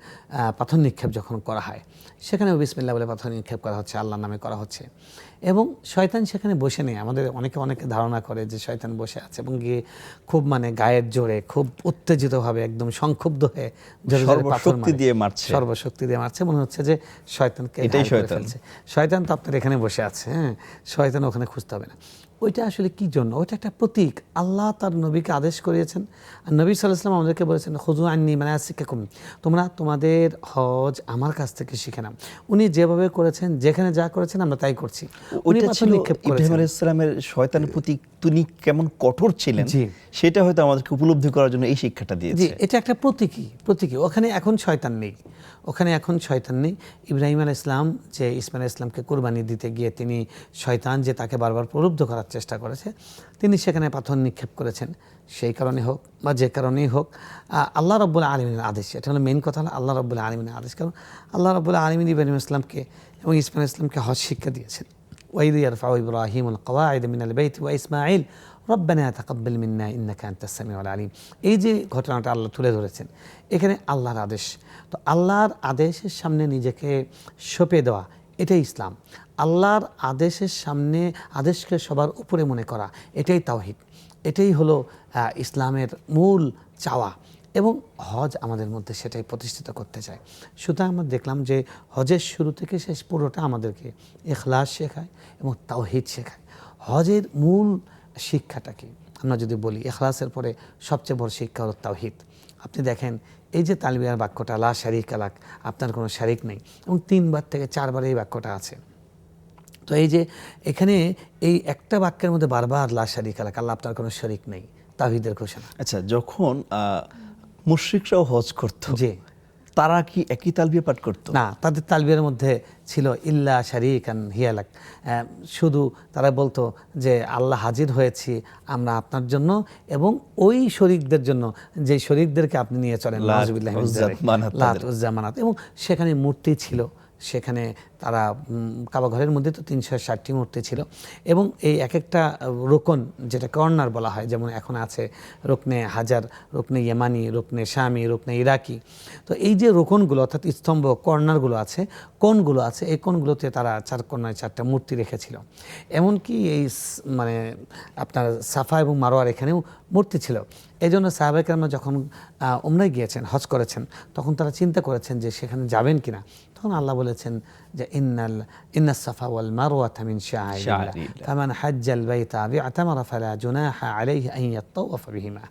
পাথর নিক্ষেপ যখন করা হয় সেখানেও বিসমিল্লাহ বলে পাথর নিক্ষেপ করা হচ্ছে, আল্লাহর নামে করা হচ্ছে। এবং শয়তান সেখানে বসে নেই। আমাদের অনেকে ধারণা করে যে শয়তান বসে আছে এবং গিয়ে খুব গায়ের জোরে, খুব উত্তেজিতভাবে, একদম সংক্ষুব্ধ হয়ে জোরে জোরে পাথর মারছে, সর্বশক্তি দিয়ে মারছে, মনে হচ্ছে যে শয়তানকে এটাই শয়তান। শয়তান তো আপনার এখানে বসে আছে, হ্যাঁ, শয়তান ওখানে খুঁজতে হবে না। ওইটা আসলে কি জন্য? ওইটা একটা প্রতীক। আল্লাহ তার নবীকে আদেশ করিয়েছেন, আর নবী সাল্লাল্লাহু আলাইহি ওয়াসাল্লাম আমাদেরকে বলেছেন, খুযু আন্নী মানাসিকাকুম, তোমরা তোমাদের হজ আমার কাছ থেকে শিখে নাও। উনি যেভাবে করেছেন, যেখানে যা করেছেন আমরা তাই করছি। উনি ওইটা পাথর ছিল নিক্ষেপ ইব্রাহিম করেছেন। আলাইহিস সালামের শয়তানের প্রতি তিনি কেমন কঠোর ছিলেন, জি। সেটা হয়তো আমাদেরকে উপলব্ধি করার জন্য এই শিক্ষাটা জি, দিয়েছে। এটা একটা প্রতীকী। ওখানে এখন শয়তান নেই, ওখানে এখন শয়তান নেই। ইব্রাহিম আলাইহিস সালাম যে ইসমাঈল আলাইহিস সালামকে কুরবানি দিতে গিয়ে তিনি শয়তান যে তাকে বারবার প্রলুব্ধ করার চেষ্টা করেছে, তিনি সেখানে পাথর নিক্ষেপ করেছেন। সেই কারণে হোক বা যে কারণেই হোক, আল্লাহ রাব্বুল আলামিনের আদেশ, এটা হলো মেইন কথা, হলো আল্লাহ রাব্বুল আলামিনের আদেশ। কারণ আল্লাহ রাব্বুল আলামিন ইব্রাহিম আলাইহিস সালামকে এবং ইসমাঈল আলাইহিস সালামকে হজ শিক্ষা দিয়েছেন। ওয়াইদ ইয়ারফাউ ইব্রাহিমুল কওয়াইদ মিনাল বাইতি ওয়া ইসমাঈল রব্বানা তাকাব্বাল মিন্না ইন্নাকা আনতাস সামিউল আলিম। এই যে ঘটনাটা আল্লাহ তুলে ধরেছেন, এখানে আল্লাহর আদেশ। তো আল্লাহর আদেশের সামনে নিজেকে সঁপে দেওয়া, এটাই ইসলাম। আল্লাহর আদেশের সামনে আদেশকে সবার উপরে মনে করা, এটাই তাওহীদ, এটাই হলো ইসলামের মূল চাওয়া। এবং হজ আমাদের মধ্যে সেটাই প্রতিষ্ঠিত করতে চায়। সুতরাং আমরা দেখলাম যে হজের শুরু থেকে শেষ পুরোটা আমাদেরকে ইখলাস শেখায় এবং তাওহীদ শেখায়। হজের মূল শিক্ষাটা কি আমরা যদি বলি, ইখলাসের পরে সবচেয়ে বড় শিক্ষা হলো তাওহীদ। আপনি দেখেন এই যে তালবিয়ার বাক্যটা, লা শারীকা লাক, আপনার কোনো শারিক নেই, এবং 3বার থেকে 4বার এই বাক্যটা আছে। তো এই যে এখানে এই একটা বাক্যের মধ্যে বারবার লা শারীকা লাক, আল্লাহ আপনার কোনো শরিক নেই, তাওহীদের ঘোষণা। আচ্ছা, যখন মুশরিকরাও হজ করত, জি, তারা কি একই তালবিয়া পাঠ করত? না, তাদের তালবিয়ার মধ্যে ছিল ইল্লা শারীকান হিয়ালাক, শুধু তারা বলতো যে আল্লাহ হাজির হয়েছি আমরা আপনার জন্য এবং ওই শরীকদের জন্য যে শরীকদেরকে আপনি নিয়ে চলেন, নাউযুবিল্লাহি মিন যালিক, লাত উজ্জা মানাত। এবং সেখানে মূর্তি ছিল, সেখানে তারা কাবা ঘরের মধ্যে তো 360টি মূর্তি ছিল, এবং এই এক একটা রোকন, যেটা কর্নার বলা হয়, যেমন এখন আছে রুকনে হাজার, রুকনে ইয়েমানি, রুকনে শামি, রুকনে ইরাকি। তো এই যে রোকনগুলো অর্থাৎ স্তম্ভ, কর্নারগুলো আছে, কোণগুলো আছে, এই কোণগুলোতে তারা 4 কোণায় 4টা মূর্তি রেখেছিল। এমনকি এই আপনার সাফা এবং মারোয়ার এখানেও মূর্তি ছিল। এই জন্য সাহাবায়ে কেরাম যখন উমরায় গিয়েছেন, হজ করেছেন, তখন তারা চিন্তা করেছেন যে সেখানে যাবেন কিনা। তখন আল্লাহ বলেছেন যে ইন্নাস সাফা ওয়াল মারওয়াতা মিন শাআইরিল্লাহ ফামান হাজ্জাল বাইতা বি'তামারা ফালা জুনাহা আলাইহি আন ইয়াতাওয়াফা বিহিমা।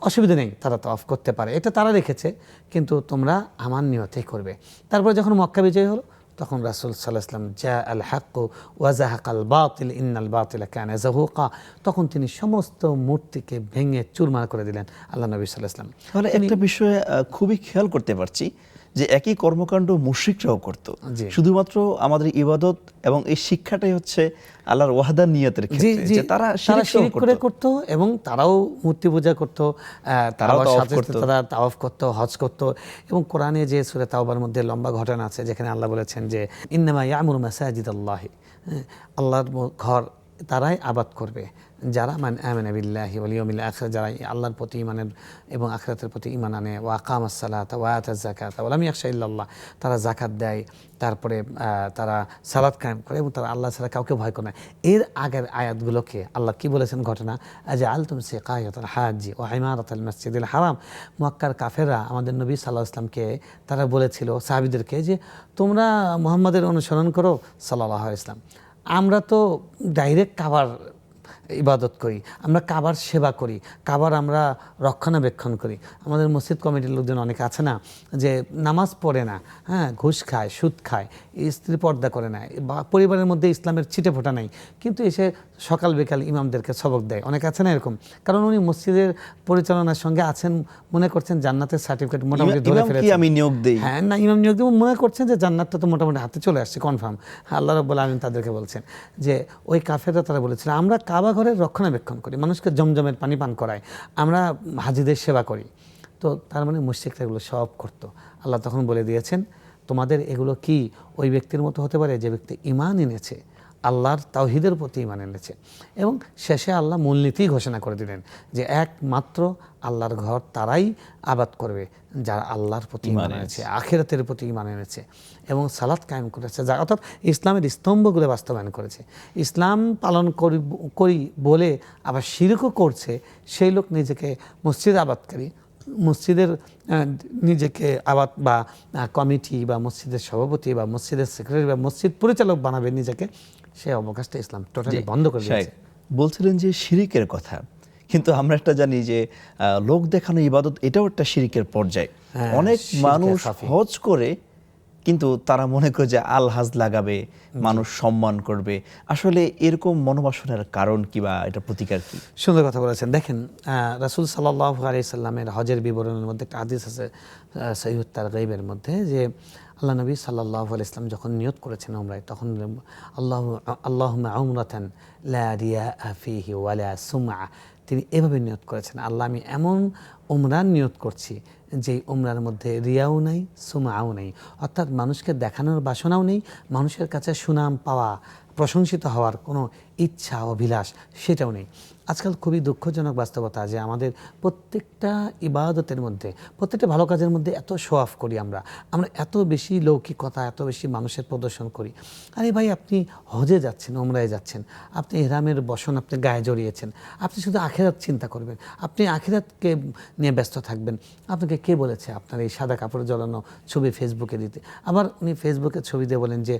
অসুবিধা নেই, তারা তাওয়াফ করতে পারে, এটা তারা রেখেছে, কিন্তু তোমরা আমার নিয়তেই করবে। তারপর যখন মক্কা বিজয় হলো, তখন রাসূল সাল্লাল্লাহু আলাইহি ওয়াসাল্লাম জা আল হক ওয়া যাহাকাল বাতিল ইন্নাল বাতিলা কানা যাহুকা, তখন তিনি সমস্ত মূর্তিকে ভেঙে চুরমার করে দিলেন আল্লাহ নবী সাল্লাল্লাহু আলাইহি ওয়াসাল্লাম। তাহলে একটা বিষয়ে খুবই খেয়াল করতে পারছি যে একই কর্মকাণ্ড মুশরিকরাও করত, শুধুমাত্র আমাদের ইবাদত এবং এই শিক্ষাটাই হচ্ছে আল্লাহর ওয়াহদানিয়তের ক্ষেত্রে, যে তারা শিরক করে করত এবং তারাও মূর্তি পূজা করত, তারা তাওয়াফ করত, হজ করত। এবং কোরআনে যে সূরা তাওবার মধ্যে লম্বা ঘটনা আছে, যেখানে আল্লাহ বলেছেন যে ইন্নামা ইয়ামুরু মাসাজিদাল্লাহি, আল্লাহর ঘর তারাই আবাদ করবে, যারা আমানা বিল্লাহি ওয়াল ইয়াউমিল আখির, যারা আল্লাহর প্রতি ঈমানের এবং আখিরাতের প্রতি ঈমান আনে, ওয়া আকামাস সালাতা ওয়া আতাজ যাকাতা ওয়া লাম ইয়াখশা ইল্লাল্লাহ, তারা যাকাত দেয়, তারপরে তারা সালাত কায়েম করে এবং তারা আল্লাহ ছাড়া কাউকে ভয় করে না। এর আগের আয়াতগুলোকে আল্লাহ কি বলেছেন ঘটনা, আজআলতুম সিকায়াতাল হাজ্জি ওয়া ইমারাতাল মসজিদিল হারাম। মক্কার কাফেররা আমাদের নবী সাল্লাল্লাহু আলাইহি ওয়াসাল্লামকে তারা বলেছিল সাহাবীদেরকে যে তোমরা মুহাম্মাদের অনুসরণ করো সাল্লাল্লাহু আলাইহি ওয়াসাল্লাম, আমরা তো ডাইরেক্ট কাবার ইবাদত করি, আমরা কাবার সেবা করি, কাবার আমরা রক্ষণাবেক্ষণ করি। আমাদের মসজিদ কমিটির লোকজন অনেকে আছে না যে নামাজ পড়ে না, হ্যাঁ, ঘুষ খায়, সুদ খায়, স্ত্রী পর্দা করে না, বা পরিবারের মধ্যে ইসলামের ছিটে ফোটা নাই, কিন্তু এসে সকাল বিকাল ইমামদেরকে সবক দেয়। অনেকে আছে না এরকম, কারণ উনি মসজিদের পরিচালনার সঙ্গে আছেন, মনে করছেন জান্নাতের সার্টিফিকেট মোটামুটি ধরে ফেলেছেন। আমি নিয়োগ দেই, হ্যাঁ, না ইমাম নিয়োগ দেবো, মনে করছেন যে জান্নাতটা তো মোটামুটি হাতে চলে আসছে কনফার্ম। আল্লাহ রাব্বুল আলামিন তাদেরকে বলছেন যে ওই কাফেররা তারা বলেছিল আমরা কাবা ঘরের রক্ষণাবেক্ষণ করি, মানুষকে জমজমের পানি পান করাই, আমরা হাজিদের সেবা করি। তো তার মানে মুশরিকরা এগুলো সব করতো। আল্লাহ তখন বলে দিয়েছেন তোমাদের এগুলো কি ওই ব্যক্তির মতো হতে পারে যে ব্যক্তি ঈমান এনেছে, আল্লাহর তাওহীদের প্রতি ঈমান এনেছে, এবং শেষে আল্লাহ মূলনীতি ঘোষণা করে দিলেন যে একমাত্র আল্লাহর ঘর তারাই আবাদ করবে যারা আল্লাহর প্রতি ঈমান এনেছে, আখিরাতের প্রতি ঈমান এনেছে এবং সালাত কায়েম করেছে, যা অর্থাৎ ইসলামের স্তম্ভগুলো বাস্তবায়ন করেছে। ইসলাম পালন করি বলে আবার শিরকও করছে, সেই লোক নিজেকে মসজিদ আবাদকারী, মসজিদের নিজেকে আবাদ বা কমিটি বা মসজিদের সভাপতি বা মসজিদের সেক্রেটারি বা মসজিদ পরিচালক বানাবে নিজেকে, সেই অবকাশটা ইসলাম টোটালি বন্ধ করে দিয়েছে। বলছিলেন যে শিরিকের কথা, কিন্তু আমরা একটা জানি যে লোক দেখানো ইবাদত এটাও একটা শিরিকের পর্যায়। অনেক মানুষ হজ করে কিন্তু তারা মনে করে যে আল হাজ লাগাবে, মানুষ সম্মান করবে। আসলে এরকম মনোবাসনার কারণ কি বা এটা প্রতিকার কি? সুন্দর কথা বলেছেন। দেখেন রাসূল সাল্লাল্লাহু আলাইহি সাল্লামের হজের বিবরণের মধ্যে একটা হাদিস আছে সহিহ তারগীবের মধ্যে, যে আল্লাহ নবী সাল্লাল্লাহু আলাইহি সাল্লাম যখন নিয়ত করেছেন উমরায়, তখন আল্লাহুম্মা উমরাতান লা রিয়াআ ফীহি ওয়ালা সুমআ, তিনি এভাবে নিয়ত করেছেন, আল্লাহ আমি এমন উমরার নিয়ত করছি যে উমরার মধ্যে রিয়াও নাই, সুমাও নেই, অর্থাৎ মানুষকে দেখানোর বাসনাও নেই, মানুষের কাছে সুনাম পাওয়া, প্রশংসিত হওয়ার কোনো ইচ্ছা অভিলাষ সেটাও নেই। আজকাল খুবই দুঃখজনক বাস্তবতা যে আমাদের প্রত্যেকটা ইবাদতের মধ্যে, প্রত্যেকটা ভালো কাজের মধ্যে এত শো অফ করি আমরা এত বেশি লৌকিকতা, এত বেশি মানুষের প্রদর্শন করি। আরে ভাই, আপনি হজে যাচ্ছেন, উমরায় যাচ্ছেন, আপনি ইহরামের বসন আপনি গায়ে জড়িয়েছেন, আপনি শুধু আখিরাত চিন্তা করবেন, আপনি আখিরাতকে নিয়ে ব্যস্ত থাকবেন। আপনাকে কে বলেছে আপনার এই সাদা কাপড় জ্বলানো ছবি ফেসবুকে দিতে? আবার উনি ফেসবুকে ছবি দিয়ে বলেন যে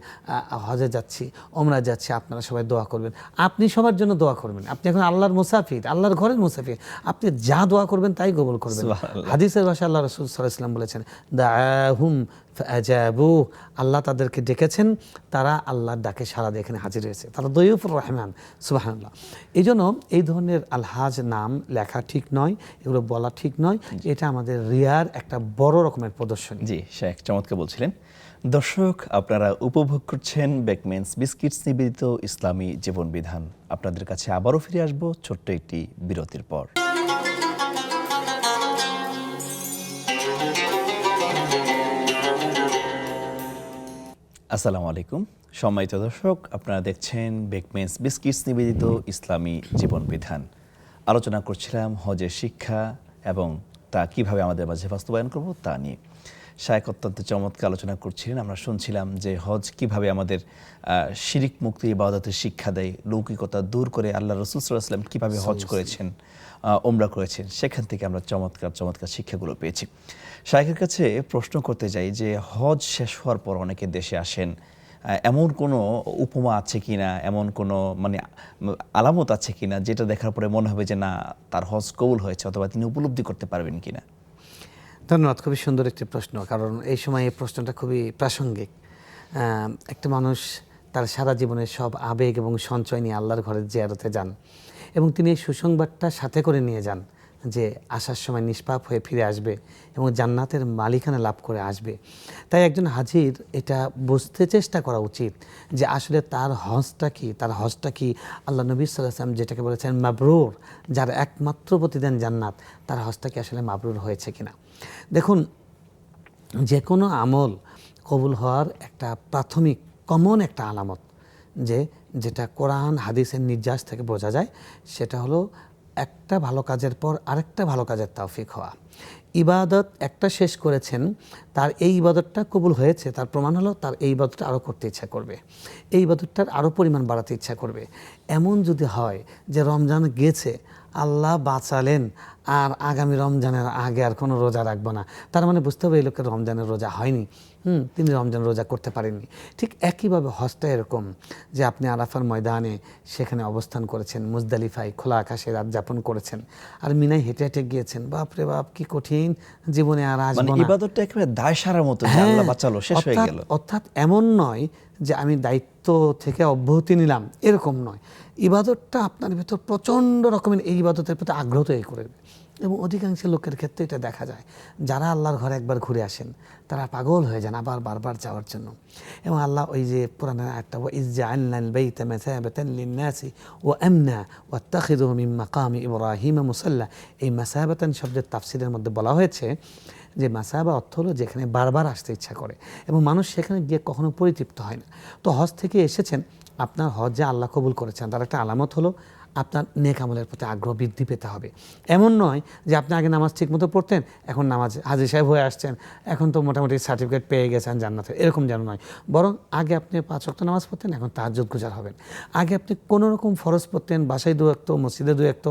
হজে যাচ্ছি, উমরায় যাচ্ছি, আপনারা সবাই দোয়া করবেন। আপনি সবার জন্য দোয়া করবেন, আপনি এখন আল্লাহর মুসাফির, আল্লাহর ঘরের মুসাফির, আপনি যা দোয়া করবেন তাই কবুল করবেন। হাদিসের ভাষায় আল্লাহ রাসূল সাল্লাল্লাহু আলাইহি ওয়াসাল্লাম বলেছেন দাআহুম ফাআজাবু, আল্লাহ তাদেরকে ডেকেছেন, তারা আল্লাহর ডাকে সাড়া দিয়ে এখানে হাজির হয়েছে, তারা দয়ুফুর রহমান, সুবহানাল্লাহ। এই জন্য এই ধরনের আলহাজ নাম লেখা ঠিক নয়, এগুলো বলা ঠিক নয়, এটা আমাদের রিয়ার একটা বড় রকমের প্রদর্শনী। জি, শেখ চমৎকার বলছিলেন। দর্শক, আপনারা উপভোগ করছেন বেকমেন্স বিস্কিটস নিবেদিত ইসলামী জীবন বিধান। আপনাদের কাছে আবারও ফিরে আসবো ছোট্ট একটি বিরতির পর। আসসালামু আলাইকুম সম্মানিত দর্শক, আপনারা দেখছেন বেকমেন্স বিস্কিটস নিবেদিত ইসলামী জীবন বিধান। আলোচনা করছিলাম হজের শিক্ষা এবং তা কিভাবে আমাদের মাঝে বাস্তবায়ন করব তা নিয়ে। শায়েখ অত্যন্ত চমৎকার আলোচনা করছিলেন। আমরা শুনছিলাম যে হজ কিভাবে আমাদের শিরিক মুক্তি ইবাদতের শিক্ষা দেয়, লৌকিকতা দূর করে আল্লাহ রাসূল সাল্লাল্লাহু আলাইহি ওয়াসাল্লাম কিভাবে হজ করেছেন, উমরা করেছেন, সেখান থেকে আমরা চমৎকার চমৎকার শিক্ষাগুলো পেয়েছি। শায়েখের কাছে প্রশ্ন করতে যাই যে হজ শেষ হওয়ার পর অনেকে দেশে আসেন, এমন কোনো উপমা আছে কিনা, এমন কোনো মানে আলামত আছে কিনা যেটা দেখার পরে মনে হবে যে না, তার হজ কবুল হয়েছে, অথবা তিনি উপলব্ধি করতে পারবেন কিনা? ধন্যবাদ, খুবই সুন্দর একটি প্রশ্ন, কারণ এই সময় এই প্রশ্নটা খুবই প্রাসঙ্গিক। একটা মানুষ তার সারা জীবনের সব আবেগ এবং সঞ্চয় নিয়ে আল্লাহর ঘরের জিয়ারতে যান এবং তিনি এই সুসংবাদটা সাথে করে নিয়ে যান যে আসার সময় নিষ্পাপ হয়ে ফিরে আসবে এবং জান্নাতের মালিকানা লাভ করে আসবে। তাই একজন হাজির এটা বুঝতে চেষ্টা করা উচিত যে আসলে তার হজটা কি আল্লাহ নবী সাল্লাল্লাহু আলাইহি ওয়াসাল্লাম যেটাকে বলেছেন মাবরুর, যার একমাত্র প্রতিদান জান্নাত, তার হজটা কি আসলে মাবরুর হয়েছে কিনা। দেখুন, যে কোনো আমল কবুল হওয়ার একটা প্রাথমিক কমন একটা আলামত যে যেটা কোরআন হাদিসের নির্যাস থেকে বোঝা যায় সেটা হলো একটা ভালো কাজের পর আরেকটা ভালো কাজের তৌফিক হওয়া। ইবাদত একটা শেষ করেছেন, তার এই ইবাদতটা কবুল হয়েছে, তার প্রমাণ হলো তার এই ইবাদতটা আরও করতে ইচ্ছা করবে, এই ইবাদতটার আরও পরিমাণ বাড়াতে ইচ্ছা করবে। এমন যদি হয় যে রমজান গেছে, আল্লাহ বাঁচালেন, আর আগামী রমজানের আগে আর কোনো রোজা রাখবো না, তার মানে বুঝতে হবে এই লোকের রমজানের রোজা হয়নি, তিনি রমজান রোজা করতে পারেননি। ঠিক একইভাবে হজটা এরকম যে আপনি আরাফার ময়দানে সেখানে অবস্থান করেছেন, মুজদালিফায় খোলা আকাশে রাত যাপন করেছেন, আর মিনায় হেঁটে হেঁটে গিয়েছেন, বাপরে বাপ কি কঠিন, জীবনে আর আসবো মানে না। ইবাদতটা একেবারে দায় সারার মতো, যে আল্লাহ বাঁচালো, শেষ হয়ে গেল। অর্থাৎ এমন নয় যে আমি দায়িত্ব থেকে অব্যাহতি নিলাম, এরকম নয়। ইবাদতটা আপনার ভিতর প্রচণ্ড রকমের এই ইবাদতের প্রতি আগ্রহ তৈরি করে দেবে। এবং অধিকাংশ লোকের ক্ষেত্রে এটা দেখা যায়, যারা আল্লাহর ঘরে একবার ঘুরে আসেন তারা পাগল হয়ে যান আবার বারবার যাওয়ার জন্য। এবং আল্লাহ ওই যে পুরাণের একটা ওয়াইজ জাআলনাল বাইতা মাসাবাতান লিন-নাসি ওয়া আমনা ওয়াত্তাখিযু মিন মাকামি ইব্রাহিম মুসাল্লা, এই মাসাবাতান শব্দের তাফসীরের মধ্যে বলা হয়েছে যে মাসাবা অর্থ হলো যেখানে বারবার আসতে ইচ্ছা করে এবং মানুষ সেখানে গিয়ে কখনো পরিতৃপ্ত হয় না। তো হজ থেকে এসেছেন, আপনার হজ যে আল্লাহ কবুল করেছেন তার একটা আলামত হলো আপনার নেক আমলের প্রতি আগ্রহ বৃদ্ধি পেতে হবে। এমন নয় যে আপনি আগে নামাজ ঠিকমতো পড়তেন, এখন নামাজ হাজী সাহেব হয়ে আসছেন, এখন তো মোটামুটি সার্টিফিকেট পেয়ে গেছেন জান্নাতের, এরকম যেন নয়। বরং আগে আপনি 5 ওয়াক্ত নামাজ পড়তেন, এখন তাহাজ্জুদ গুজার হবেন। আগে আপনি কোনো রকম ফরজ পড়তেন, বাসায় 2 ওয়াক্ত, মসজিদে 2 ওয়াক্ত,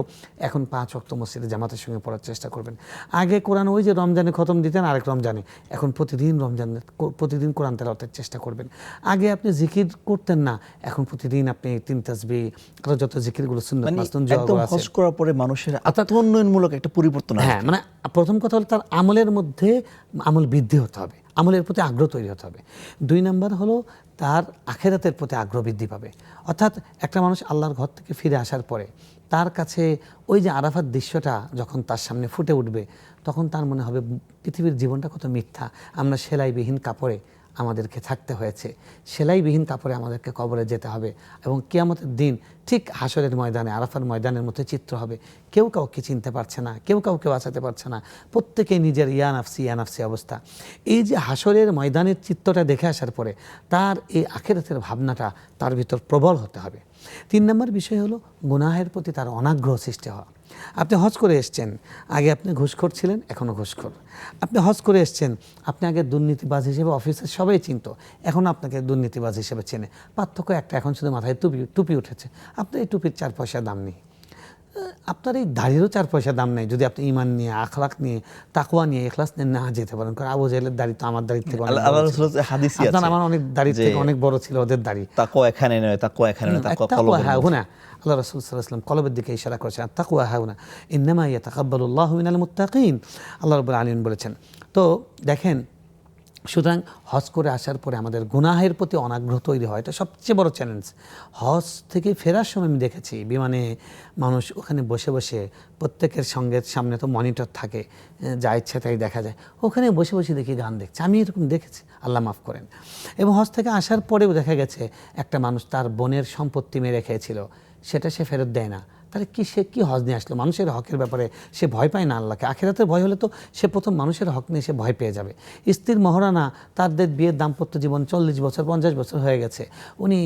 এখন 5 ওয়াক্ত মসজিদে জামাতের সঙ্গে পড়ার চেষ্টা করবেন। আগে কোরআন ওই যে রমজানে খতম দিতেন আরেক রমজানে, এখন প্রতিদিন কোরআন তেলাওয়াতের চেষ্টা করবেন। আগে আপনি জিকির করতেন না, এখন প্রতিদিন আপনি 3 তাসবিহ আরো যত জিকিরগুলো সুন্নাত মাসনুন একদম হজ করার পরে মানুষের আত্মোন্নয়নমূলক একটা পরিবর্তন হয়। হ্যাঁ, মানে প্রথম কথা হলো তার আমলের মধ্যে আমল বৃদ্ধি হতে হবে, আমলের প্রতি আগ্রহ তৈরি হতে হবে। 2 নাম্বার হলো তার আখিরাতের প্রতি আগ্রহ বৃদ্ধি পাবে। অর্থাৎ একটা মানুষ আল্লাহর ঘর থেকে ফিরে আসার পরে তার কাছে ওই যে আরাফাত দৃশ্যটা যখন তার সামনে ফুটে উঠবে, তখন তার মনে হবে পৃথিবীর জীবনটা কত মিথ্যা, আমরা সেলাইবিহীন কাপড়ে আমাদেরকে থাকতে হয়েছে, সেলাইবিহীন কাপড়ে আমাদেরকে কবরে যেতে হবে, এবং কিয়ামতের দিন ঠিক হাসরের ময়দানে আরাফার ময়দানের মতো চিত্র হবে, কেউ কাউকে চিনতে পারছে না, কেউ কাউকে বাঁচাতে পারছে না, প্রত্যেকেই নিজের ইয়ানাফসি অবস্থা। এই যে হাসরের ময়দানের চিত্রটা দেখে আসার পরে তার এই আখিরাতের ভাবনাটা তার ভিতর প্রবল হতে হবে। 3 নম্বর বিষয় হলো গুনাহের প্রতি তার অনাগ্রহ সৃষ্টি হওয়া। আপনি হজ করে এসছেন, আগে আপনি ঘুষখোর ছিলেন, এখনও ঘুষখোর। আপনি হজ করে এসছেন, আপনি আগে দুর্নীতিবাজ হিসেবে অফিসের সবাই চিনত, এখন আপনাকে দুর্নীতিবাজ হিসেবে চেনে। পার্থক্য একটা, এখন শুধু মাথায় টুপি উঠেছে, আপনার এই টুপির 4 পয়সা দাম নেই, আপনার এই দাড়িরও 4 পয়সা দাম নেই, যদি আপনি ঈমান নিয়ে, আখলাক নিয়ে, তাকওয়া নিয়ে, ইখলাস নিয়ে না যেতে পারেন। কারণ আবু জাহেলের দাড়ি তো আমার দাড়ির থেকে অনেক বড় ছিল, আপনার আমার অনেক দাড়ির থেকে অনেক বড় ছিল ওদের দাড়ি। তাকওয়া এখানে নয়, তাকওয়া এখানে নয়, তাকওয়া কলবের মধ্যে। আল্লাহ রাসূল সাল্লাল্লাহু আলাইহি ওয়াসাল্লাম কলবের দিকে ইশারা করেছেন, তাকওয়া হাউনা ইন্নামা ইয়াতাকাব্বালুল্লাহু মিনাল মুত্তাকিন, আল্লাহ রাব্বুল আলামিন বলেছেন। তো দেখেন, সুতরাং হজ করে আসার পরে আমাদের গুনাহের প্রতি অনাগ্রহ তৈরি হয়, এটা সবচেয়ে বড় চ্যালেঞ্জ। হজ থেকে ফেরার সময় আমি দেখেছি বিমানে মানুষ ওখানে বসে বসে, প্রত্যেকের সামনে তো মনিটর থাকে, যা ইচ্ছা তাই দেখা যায়, ওখানে বসে বসে দেখি গান দেখছে, আমি এরকম দেখেছি, আল্লাহ মাফ করেন। এবং হজ থেকে আসার পরেও দেখা গেছে একটা মানুষ তার বোনের সম্পত্তি মেরে খেয়েছিল, সেটা সে ফেরত দেয় না। তাহলে সে কি হজ নিয়ে আসলো? মানুষের হকের ব্যাপারে সে ভয় পায় না আল্লাহকে। আখিরাতের ভয় হলে তো সে প্রথম মানুষের হক নিয়ে সে ভয় পেয়ে যাবে। স্ত্রীর মহারানা, তাদের বিয়ের দাম্পত্য জীবন 40 বছর 50 বছর হয়ে গেছে, উনি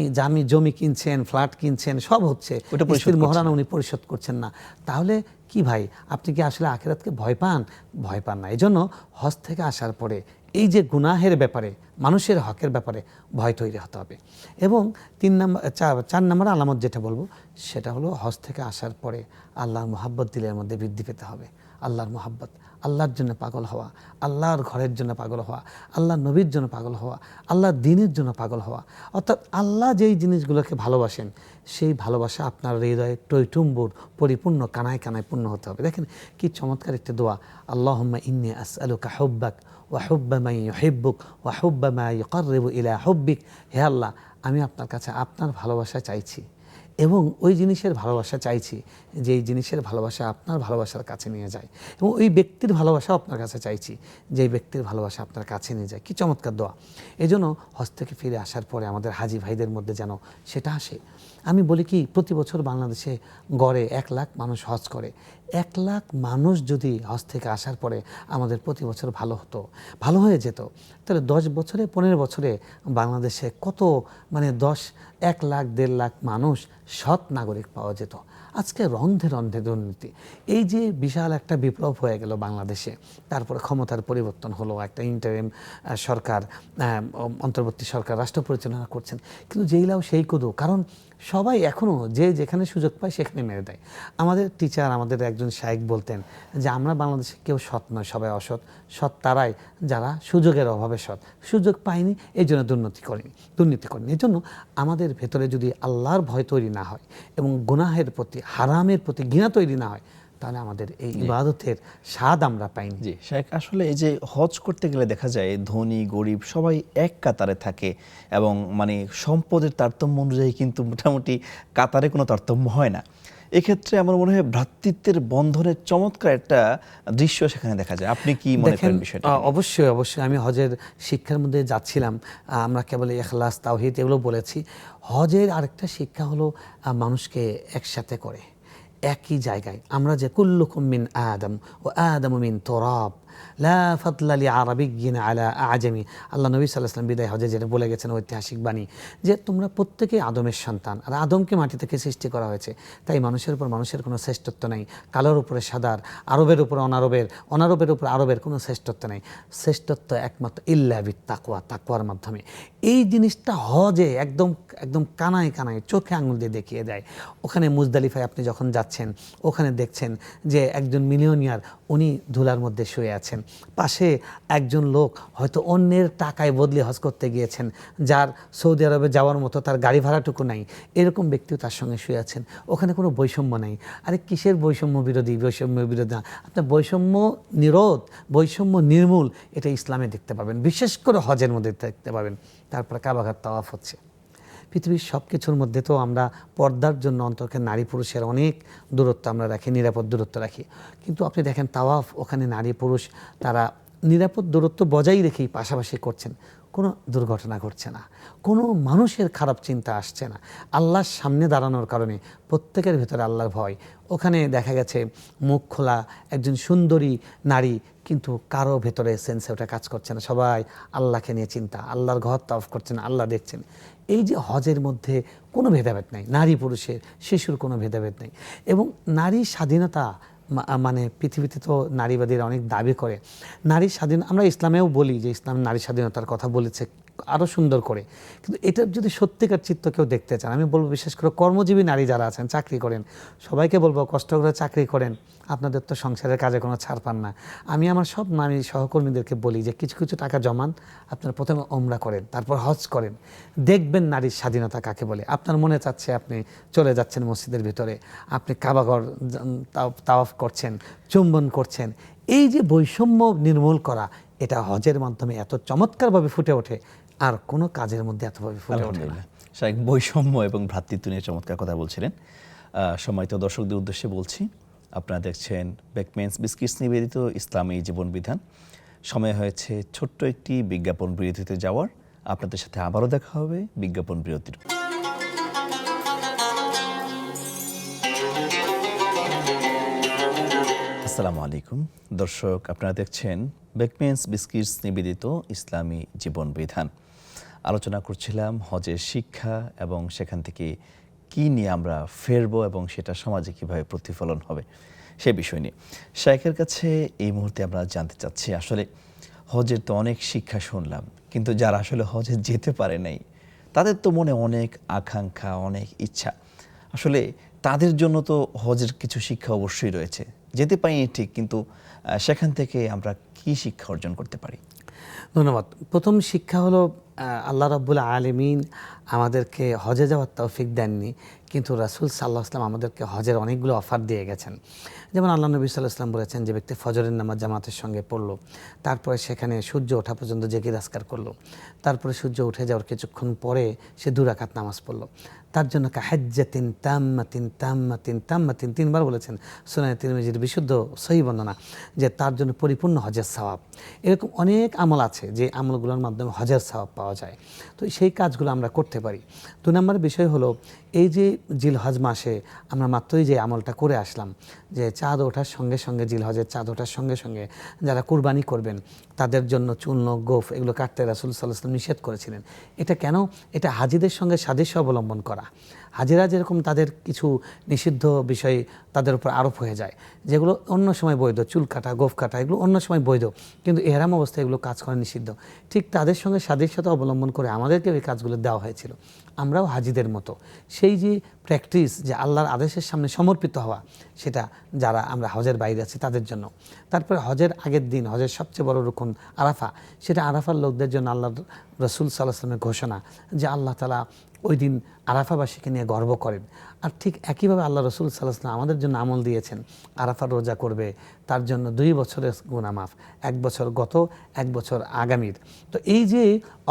জমি কিনছেন, ফ্ল্যাট কিনছেন, সব হচ্ছে, স্ত্রীর মহারানা উনি পরিশোধ করছেন না। তাহলে কি ভাই, আপনি কি আসলে আখিরাতকে ভয় পান? ভয় পান না। এই জন্য হজ থেকে আসার পরে এই যে গুনাহের ব্যাপারে, মানুষের হকের ব্যাপারে ভয় তৈরি হতে হবে। এবং 4 নম্বর আলামত যেটা বলবো সেটা হলো হজ থেকে আসার পরে আল্লাহর মোহাব্বত দিলের মধ্যে বৃদ্ধি পেতে হবে। আল্লাহর মোহাব্বত, আল্লাহর জন্য পাগল হওয়া, আল্লাহর ঘরের জন্য পাগল হওয়া, আল্লাহর নবীর জন্য পাগল হওয়া, আল্লাহর দ্বীনের জন্য পাগল হওয়া। অর্থাৎ আল্লাহ যেই জিনিসগুলোকে ভালোবাসেন সেই ভালোবাসা আপনার হৃদয়ে টইটুম্বুর পরিপূর্ণ, কানায় কানায় পূর্ণ হতে হবে। দেখেন কি চমৎকার একটা দোয়া, আল্লাহুম্মা ইন্নী আসআলুকা হুব্বাক ওয়া হুব্বা মান ইউহিব্বুক ওয়া হুব্বা মা ইউকাররিবু ইলা হুব্বিক। হে আল্লাহ, আমি আপনার কাছে আপনার ভালোবাসা চাইছি এবং ওই জিনিসের ভালোবাসা চাইছি যেই জিনিসের ভালোবাসা আপনার ভালোবাসার কাছে নিয়ে যায়, এবং ওই ব্যক্তির ভালোবাসা আপনার কাছে চাইছি যেই ব্যক্তির ভালোবাসা আপনার কাছে নিয়ে যায়। কি চমৎকার দোয়া! এই জন্য হজ থেকে ফিরে আসার পরে আমাদের হাজি ভাইদের মধ্যে যেন সেটা আসে। আমি বলি কি, প্রতি বছর বাংলাদেশে গড়ে 1 লাখ মানুষ হজ করে। 1,00,000 মানুষ যদি হজ থেকে আসার পরে আমাদের প্রতি বছর ভালো হতো, ভালো হয়ে যেত, তাহলে 10 বছরে 15 বছরে বাংলাদেশে কত মানে 1,00,000 1,50,000 মানুষ সৎ নাগরিক পাওয়া যেত। আজকে রন্ধে রন্ধে দুর্নীতি। এই যে বিশাল একটা বিপ্লব হয়ে গেল বাংলাদেশে, তারপরে ক্ষমতার পরিবর্তন হলো, একটা ইন্টারিম সরকার, অন্তর্বর্তী সরকার রাষ্ট্র পরিচালনা করছেন, কিন্তু যেইলাও সেই কুদু, কারণ সবাই এখনও যে যেখানে সুযোগ পায় সেখানে মেরে দেয়। আমাদের টিচার, আমাদের একজন শায়েখ বলতেন যে আমরা বাংলাদেশে কেউ সৎ নয়, সবাই অসৎ। সৎ তারাই যারা সুযোগের অভাবে সৎ, সুযোগ পায়নি এই জন্য দুর্নীতি করেনি। এই জন্য আমাদের ভেতরে যদি আল্লাহর ভয় তৈরি না হয় এবং গুনাহের প্রতি, হারামের প্রতি ঘৃণা তৈরি না হয়, তাহলে আমাদের এই ইবাদতের স্বাদ আমরা পাইনি। জি শেখ, আসলে এই যে হজ করতে গেলে দেখা যায় ধনী গরিব সবাই এক কাতারে থাকে এবং মানে সম্পদের তারতম্য অনুযায়ী কিন্তু মোটামুটি কাতারে কোনো তারতম্য হয় না। এক্ষেত্রে আমার মনে হয় ভ্রাতৃত্বের বন্ধনের চমৎকার একটা দৃশ্য সেখানে দেখা যায়। আপনি কি মনে করেন বিষয়টা? অবশ্যই অবশ্যই, আমি হজের শিক্ষার মধ্যে যাচ্ছিলাম, আমরা কেবল ইখলাস তাওহীদ এগুলো বলেছি। হজের আরেকটা শিক্ষা হলো মানুষকে একসাথে করে একই জায়গায়। আমরা যে কুল্লুকুম মিন আদম ও আদম মিন তুরাব লা ফাদলা লি আরাবিয়্যিন আলা আজমি, আল্লাহ নবী সাল্লাল্লাহু আলাইহি ওয়াসাল্লাম বিদায় হজে যেটা বলে গেছেন ঐতিহাসিক বাণী, যে তোমরা প্রত্যেকেই আদমের সন্তান, আর আদমকে মাটি থেকে সৃষ্টি করা হয়েছে, তাই মানুষের উপর মানুষের কোনো শ্রেষ্ঠত্ব নেই। কালোর উপরে সাদার, আরবের উপর অনারবের, অনারবের উপর আরবের কোনো শ্রেষ্ঠত্ব নেই। শ্রেষ্ঠত্ব একমাত্র ইল্লা বিত তাকওয়া, তাকওয়ার মাধ্যমে। এই জিনিসটা হজে একদম একদম কানায় কানায় চোখে আঙুল দিয়ে দেখিয়ে দেয়। ওখানে মুজদালিফায় আপনি যখন যাচ্ছেন, ওখানে দেখছেন যে একজন মিলিয়নিয়ার, উনি ধুলার মধ্যে শুয়ে আছেন, পাশে একজন লোক হয়তো অন্যের টাকায় বদলে হজ করতে গিয়েছেন, যার সৌদি আরবে যাওয়ার মতো তার গাড়ি ভাড়াটুকু নাই, এরকম ব্যক্তিও তার সঙ্গে শুয়ে আছেন। ওখানে কোনো বৈষম্য নেই। আরে কিসের বৈষম্য বিরোধী? বৈষম্য বিরোধী না, আপনার বৈষম্য নিরোধ, বৈষম্য নির্মূল, এটা ইসলামে দেখতে পাবেন, বিশেষ করে হজের মধ্যে দেখতে পাবেন। তারপরে কাবাঘাট তাওয়াফ হচ্ছে। পৃথিবীর সব কিছুর মধ্যে তো আমরা পর্দার জন্য অন্তকে নারী পুরুষের অনেক দূরত্ব আমরা রাখি, নিরাপদ দূরত্ব রাখি, কিন্তু আপনি দেখেন তাওয়াফ, ওখানে নারী পুরুষ তারা নিরাপদ দূরত্ব বজায় রেখেই পাশাপাশি করছেন, কোনো দুর্ঘটনা ঘটছে না, কোনো মানুষের খারাপ চিন্তা আসছে না। আল্লাহর সামনে দাঁড়ানোর কারণে প্রত্যেকের ভেতরে আল্লাহর ভয়। ওখানে দেখা গেছে মুখ খোলা একজন সুন্দরী নারী, কিন্তু কারো ভেতরে সেন্সে ওটা কাজ করছে না, সবাই আল্লাহকে নিয়ে চিন্তা, আল্লাহর ঘর তাওয়াফ করছেন, আল্লাহ দেখছেন। এই যে হজের মধ্যে কোনো ভেদাভেদ নাই, নারী পুরুষের, শিশুর কোনো ভেদাভেদ নেই, এবং নারী স্বাধীনতা, মানে পৃথিবীতে তো নারীবাদীরা অনেক দাবি করে নারী স্বাধীন, আমরা ইসলামেও বলি যে ইসলাম নারী স্বাধীনতার কথা বলেছে আরও সুন্দর করে, কিন্তু এটার যদি সত্যিকার চিত্ত কেউ দেখতে চান, আমি বলবো বিশেষ করে কর্মজীবী নারী যারা আছেন, চাকরি করেন, সবাইকে বলবো কষ্ট করে চাকরি করেন, আপনাদের তো সংসারের কাজে কোনো ছাড় পান না। আমি আমার সব নারী সহকর্মীদেরকে বলি যে কিছু কিছু টাকা জমান, আপনারা প্রথমে ওমরা করেন, তারপর হজ করেন, দেখবেন নারীর স্বাধীনতা কাকে বলে। আপনার মনে চাচ্ছে আপনি চলে যাচ্ছেন মসজিদের ভিতরে, আপনি কাবাঘর তাওয়াফ করছেন, চুম্বন করছেন। এই যে বৈষম্য নির্মূল করা, এটা হজের মাধ্যমে এত চমৎকারভাবে ফুটে ওঠে, আর কোনো কাজের মধ্যে এতভাবে ফুটে ওঠে না। শায়েখ, বৈষম্য এবং ভ্রাতৃত্ব নিয়ে চমৎকার কথা বলছিলেন। সম্মানিত দর্শকদের উদ্দেশ্যে বলছি, আপনারা দেখছেন বেকমেন্স বিস্কিটস নিবেদিত ইসলামী জীবন বিধান। সময় হয়েছে ছোট্ট একটি বিজ্ঞাপন বিরতিতে যাওয়ার। আপনাদের সাথে আবারও দেখা হবে বিজ্ঞাপন বিরতির। আসসালামু আলাইকুম দর্শক, আপনারা দেখছেন বেকমেন্স বিস্কিটস নিবেদিত ইসলামী জীবন বিধান। আলোচনা করছিলাম হজের শিক্ষা এবং সেখান থেকে কি নিয়ে আমরা ফেরবো এবং সেটা সমাজে কিভাবে প্রতিফলন হবে সে বিষয় নিয়ে। শায়েখের কাছে এই মুহূর্তে আমরা জানতে চাচ্ছি, আসলে হজের তো অনেক শিক্ষা শুনলাম, কিন্তু যারা আসলে হজে যেতে পারে নাই, তাদের তো মনে অনেক আকাঙ্ক্ষা, অনেক ইচ্ছা। আসলে তাদের জন্য তো হজের কিছু শিক্ষা অবশ্যই রয়েছে, যেতে পারিনি ঠিক, কিন্তু সেখান থেকে আমরা কি শিক্ষা অর্জন করতে পারি? ধন্যবাদ। প্রথম শিক্ষা হলো আল্লাহ রাব্বুল আলামিন আমাদেরকে হজে যাওয়ার তৌফিক দেননি, কিন্তু রাসূল সাল্লাল্লাহু আলাইহি ওয়াসাল্লাম আমাদেরকে হজের অনেকগুলো অফার দিয়ে গেছেন। যেমন আল্লাহ নবী সাল্লাল্লাহু আলাইহি ওয়াসাল্লাম বলেছেন, যে ব্যক্তি ফজরের নামাজ জামাতের সঙ্গে পড়লো, তারপরে সেখানে সূর্য ওঠা পর্যন্ত জিকির আজকার করলো, তারপরে সূর্য উঠে যাওয়ার কিছুক্ষণ পরে সে 2 রাকাত নামাজ পড়লো, তার জন্য কাহাজ্জাতিন তাম্মাতিন তাম্মাতিন তাম্মাতিন 3 বার বলেছেন সুনানে তিরমিজির বিশুদ্ধ সহিহ বর্ণনা, যে তার জন্য পরিপূর্ণ হজের সওয়াব। এরকম অনেক আমল আছে যে আমলগুলোর মাধ্যমে হজের সওয়াব পাওয়া পাওয়া যায়। তো সেই কাজগুলো আমরা করতে পারি। 2 নম্বর বিষয় হলো এই যে জিলহজ মাসে আমরা মাত্রই যে আমলটা করে আসলাম, যে চাঁদ ওঠার সঙ্গে সঙ্গে, জিলহজের চাঁদ ওঠার সঙ্গে সঙ্গে যারা কুরবানি করবেন তাদের জন্য চুল, নখ, গোঁফ এগুলো কাটতে রাসূল সাল্লাল্লাহু আলাইহি ওয়াসাল্লাম নিষেধ করেছিলেন। এটা কেন? এটা হাজিদের সঙ্গে সাদৃশ্য অবলম্বন করা। হাজিরা যেরকম তাদের কিছু নিষিদ্ধ বিষয় তাদের উপর আরোপ হয়ে যায়, যেগুলো অন্য সময় বৈধ, চুল কাটা, গোঁফ কাটা এগুলো অন্য সময় বৈধ, কিন্তু এহরাম অবস্থায় এগুলো কাজ করা নিষিদ্ধ। ঠিক তাদের সঙ্গে সাদৃশ্যতা অবলম্বন করে আমাদেরকে এই কাজগুলো দেওয়া হয়েছিল। আমরাও হাজিদের মতো সেই যে প্র্যাকটিস, যে আল্লাহর আদেশের সামনে সমর্পিত হওয়া, সেটা যারা আমরা হজের বাইরে আছি তাদের জন্য। তারপরে হজের আগের দিন, হজের সবচেয়ে বড় রুকন আরাফা, সেটা আরাফার লোকদের জন্য আল্লাহ রসুল সাল্লাল্লাহু আলাইহি ওয়াসাল্লামের ঘোষণা যে আল্লাহ তাআলা ওই দিন আরাফাবাসীকে নিয়ে গর্ব করেন। আর ঠিক একইভাবে আল্লাহ রসুল সাল্লাল্লাহু আলাইহি ওয়াসাল্লাম আমাদের জন্য আমল দিয়েছেন, আরাফার রোজা করবে, তার জন্য 2 বছরের গুনাহ মাফ, 1 বছর গত, 1 বছর আগামীর। তো এই যে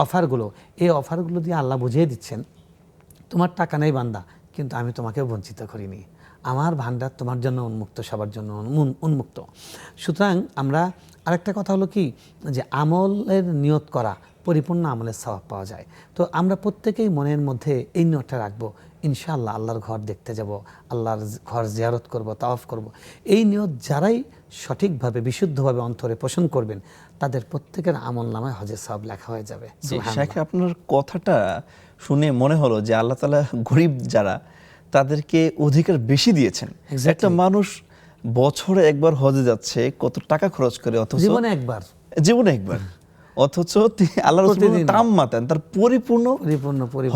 অফারগুলো, এই অফারগুলো দিয়ে আল্লাহ বুঝিয়ে দিচ্ছেন তোমার টাকা নেই বান্দা, কিন্তু আমি তোমাকে বঞ্চিত করিনি, আমার ভান্ডার তোমার জন্য উন্মুক্ত, সবার জন্য উন্মুক্ত। সুতরাং আমরা আরেকটা কথা হলো কি, যে আমলের নিয়ত করা, পরিপূর্ণ আমলের সওয়াব পাওয়া যায়। তো আমরা প্রত্যেকেই মনের মধ্যে এই নিয়তটা রাখবো, ইনশাআল্লাহ আল্লাহর ঘর দেখতে যাব, আল্লাহর ঘর জিয়ারত করব, তাওয়াফ করব। এই নিয়ত যারাই সঠিকভাবে বিশুদ্ধভাবে অন্তরে পোষণ করবেন, তাদের প্রত্যেকের আমল নামায় হজের সওয়াব লেখা হয়ে যাবে। শেখ, আপনার কথাটা শুনে মনে হলো যে আল্লাহ তাআলা গরিব যারা, তাদেরকে অধিকার বেশি দিয়েছেন। একটা মানুষ বছরে একবার হজে যাচ্ছে, কত টাকা খরচ করে, অথচ জীবনে একবার অথচ আল্লাহ রাসূল তাম্মাতান, তার পরিপূর্ণ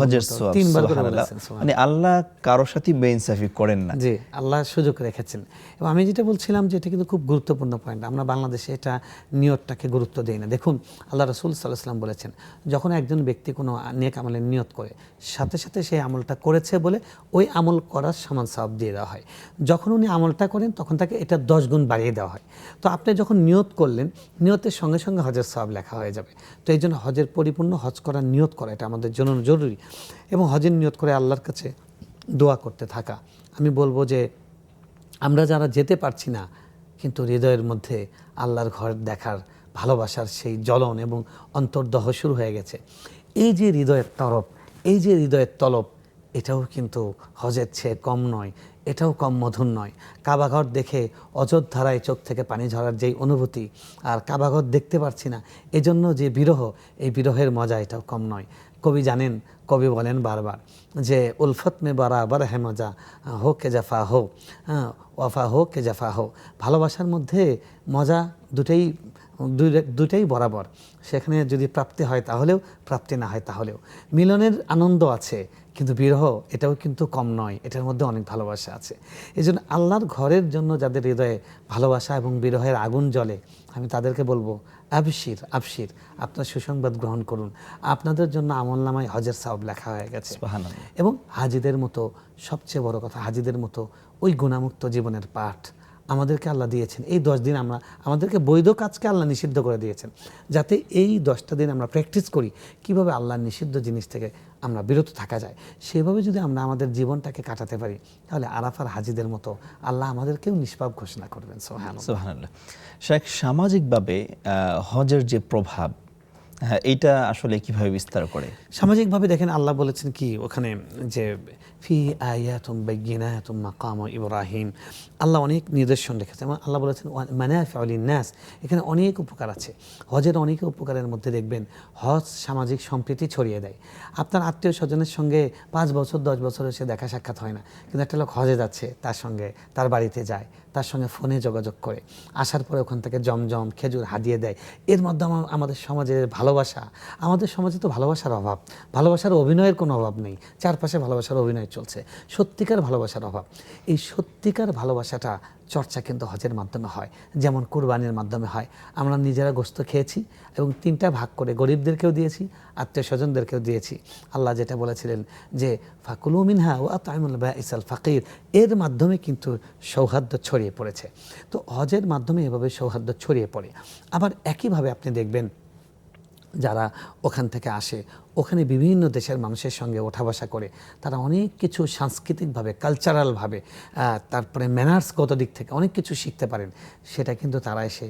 হজের সওয়াব। 3 বার করে বলেছেন, মানে আল্লাহ কারো সাথে বেইনসাফি করেন না। জি, আল্লাহ সুযোগ রেখেছেন। এবং আমি যেটা বলছিলাম যে এটা কিন্তু খুব গুরুত্বপূর্ণ পয়েন্ট, আমরা বাংলাদেশে এটা নিয়তটাকে গুরুত্ব দেই না। দেখুন আল্লাহ রাসূল সাল্লাল্লাহু আলাইহি ওয়াসাল্লাম বলেছেন, যখন একজন ব্যক্তি কোনো নেক আমলের নিয়ত করে, সাথে সাথে সেই আমলটা করেছে বলে ওই আমল করার সমান সওয়াব দিয়ে দেওয়া হয়। যখন উনি আমলটা করেন তখন তাকে এটা 10 গুণ বাড়িয়ে দেওয়া হয়। তো আপনি যখন নিয়ত করলেন, নিয়তের সঙ্গে সঙ্গে হজের সওয়াব লেখা হয়ে যাবে। তো এই জন্য হজের পরিপূর্ণ হজ করার নিয়ত করা, এটা আমাদের জন্য জরুরি। এবং হজের নিয়ত করে আল্লাহর কাছে দোয়া করতে থাকা। আমি বলবো যে আমরা যারা যেতে পারছি না, কিন্তু হৃদয়ের মধ্যে আল্লাহর ঘর দেখার ভালোবাসার সেই জ্বলন এবং অন্তর্দহ শুরু হয়ে গেছে, এই যে হৃদয়ের তরফ, এই যে হৃদয়ের তলব, এটাও কিন্তু হজের চেয়ে কম নয়, এটাও কম মধুর নয়। কাবাঘর দেখে অযোধ্যারায় চোখ থেকে পানি ঝরার যেই অনুভূতি, আর কাবাঘর দেখতে পারছি না এজন্য যে বিরহ, এই বিরহের মজা এটাও কম নয়। কবি জানেন, কবি বলেন বারবার যে উলফত মে বরাবর হে মজা, হো কে জাফা হো, ওয়াফা হো কে জাফা হো। ভালোবাসার মধ্যে মজা দুটাই বরাবর। সেখানে যদি প্রাপ্তি হয় তাহলেও, প্রাপ্তি না হয় তাহলেও, মিলনের আনন্দ আছে, কিন্তু বিরহ এটাও কিন্তু কম নয়, এটার মধ্যে অনেক ভালোবাসা আছে। এই জন্য আল্লাহর ঘরের জন্য যাদের হৃদয়ে ভালোবাসা এবং বিরহের আগুন জ্বলে, আমি তাদেরকে বলবো আবশির আবশির, আপনার সুসংবাদ গ্রহণ করুন, আপনাদের জন্য আমলনামায় হজের সওয়াব লেখা হয়ে গেছে। এবং হাজিদের মতো, সবচেয়ে বড় কথা, হাজিদের মতো ওই গুণামুক্ত জীবনের পাঠ আমাদেরকে আল্লাহ দিয়েছেন। এই 10 দিন আমরা, আমাদেরকে বৈধ কাজকে আল্লাহ নিষিদ্ধ করে দিয়েছেন, যাতে এই 10টা দিন আমরা প্র্যাকটিস করি কিভাবে আল্লাহর নিষিদ্ধ জিনিস থেকে আমরা বিরত থাকা যায়। সেভাবে যদি আমরা আমাদের জীবনটাকে কাটাতে পারি, তাহলে আরাফার হাজিদের মতো আল্লাহ আমাদেরকেও নিষ্পাপ ঘোষণা করবেন। সুবহানাল্লাহ। শেখ, সামাজিকভাবে হজের যে প্রভাব, এইটা আসলে কিভাবে বিস্তার করে? সামাজিকভাবে দেখেন, আল্লাহ বলেছেন কি ওখানে, যে ফি আয়াতুম বাইয়িনাতুম মাকাম ইব্রাহিম, আল্লাহ অনেক নিদর্শন রেখেছেন। এবং আল্লাহ বলেছেন মানাফিউ লিন-নাস, এখানে অনেক উপকার আছে। হজের অনেক উপকারের মধ্যে দেখবেন, হজ সামাজিক সম্প্রীতি ছড়িয়ে দেয়। আপনার আত্মীয় স্বজনের সঙ্গে 5 বছর 10 বছর এসে দেখা সাক্ষাৎ হয় না, কিন্তু একটা লোক হজে যাচ্ছে, তার সঙ্গে তার বাড়িতে যায়, তার সঙ্গে ফোনে যোগাযোগ করে, আসার পরে ওখান থেকে জমজম খেজুর হাদিয়ে দেয়। এর মাধ্যমে আমাদের সমাজের ভালোবাসা, আমাদের সমাজে তো ভালোবাসার অভাব, ভালোবাসার অভিনয়ের কোনো অভাব নেই, চারপাশে ভালোবাসার অভিনয় চলছে, সত্যিকার ভালোবাসার অভাব। এই সত্যিকার ভালোবাসাটা চর্চা কিন্তু হজের মাধ্যমে হয়, যেমন কুরবানির মাধ্যমে হয়। আমরা নিজেরা গোশত খেয়েছি এবং 3টা ভাগ করে গরিবদেরকেও দিয়েছি, আত্মীয় স্বজনদেরকেও দিয়েছি। আল্লাহ যেটা বলেছিলেন যে ফাকুলু মিনহা ওয়া আত'ইমুল বাঈসাল ফাকির, এর মাধ্যমে কিন্তু সৌহার্দ্য ছড়িয়ে পড়েছে। তো হজের মাধ্যমে এভাবে সৌহার্দ্য ছড়িয়ে পড়ে। আবার একইভাবে আপনি দেখবেন যারা ওখান থেকে আসে, ওখানে বিভিন্ন দেশের মানুষের সঙ্গে ওঠা বসা করে তারা অনেক কিছু সাংস্কৃতিকভাবে কালচারালভাবে তারপরে ম্যানার্সগত দিক থেকে অনেক কিছু শিখতে পারেন। সেটা কিন্তু তারা এসে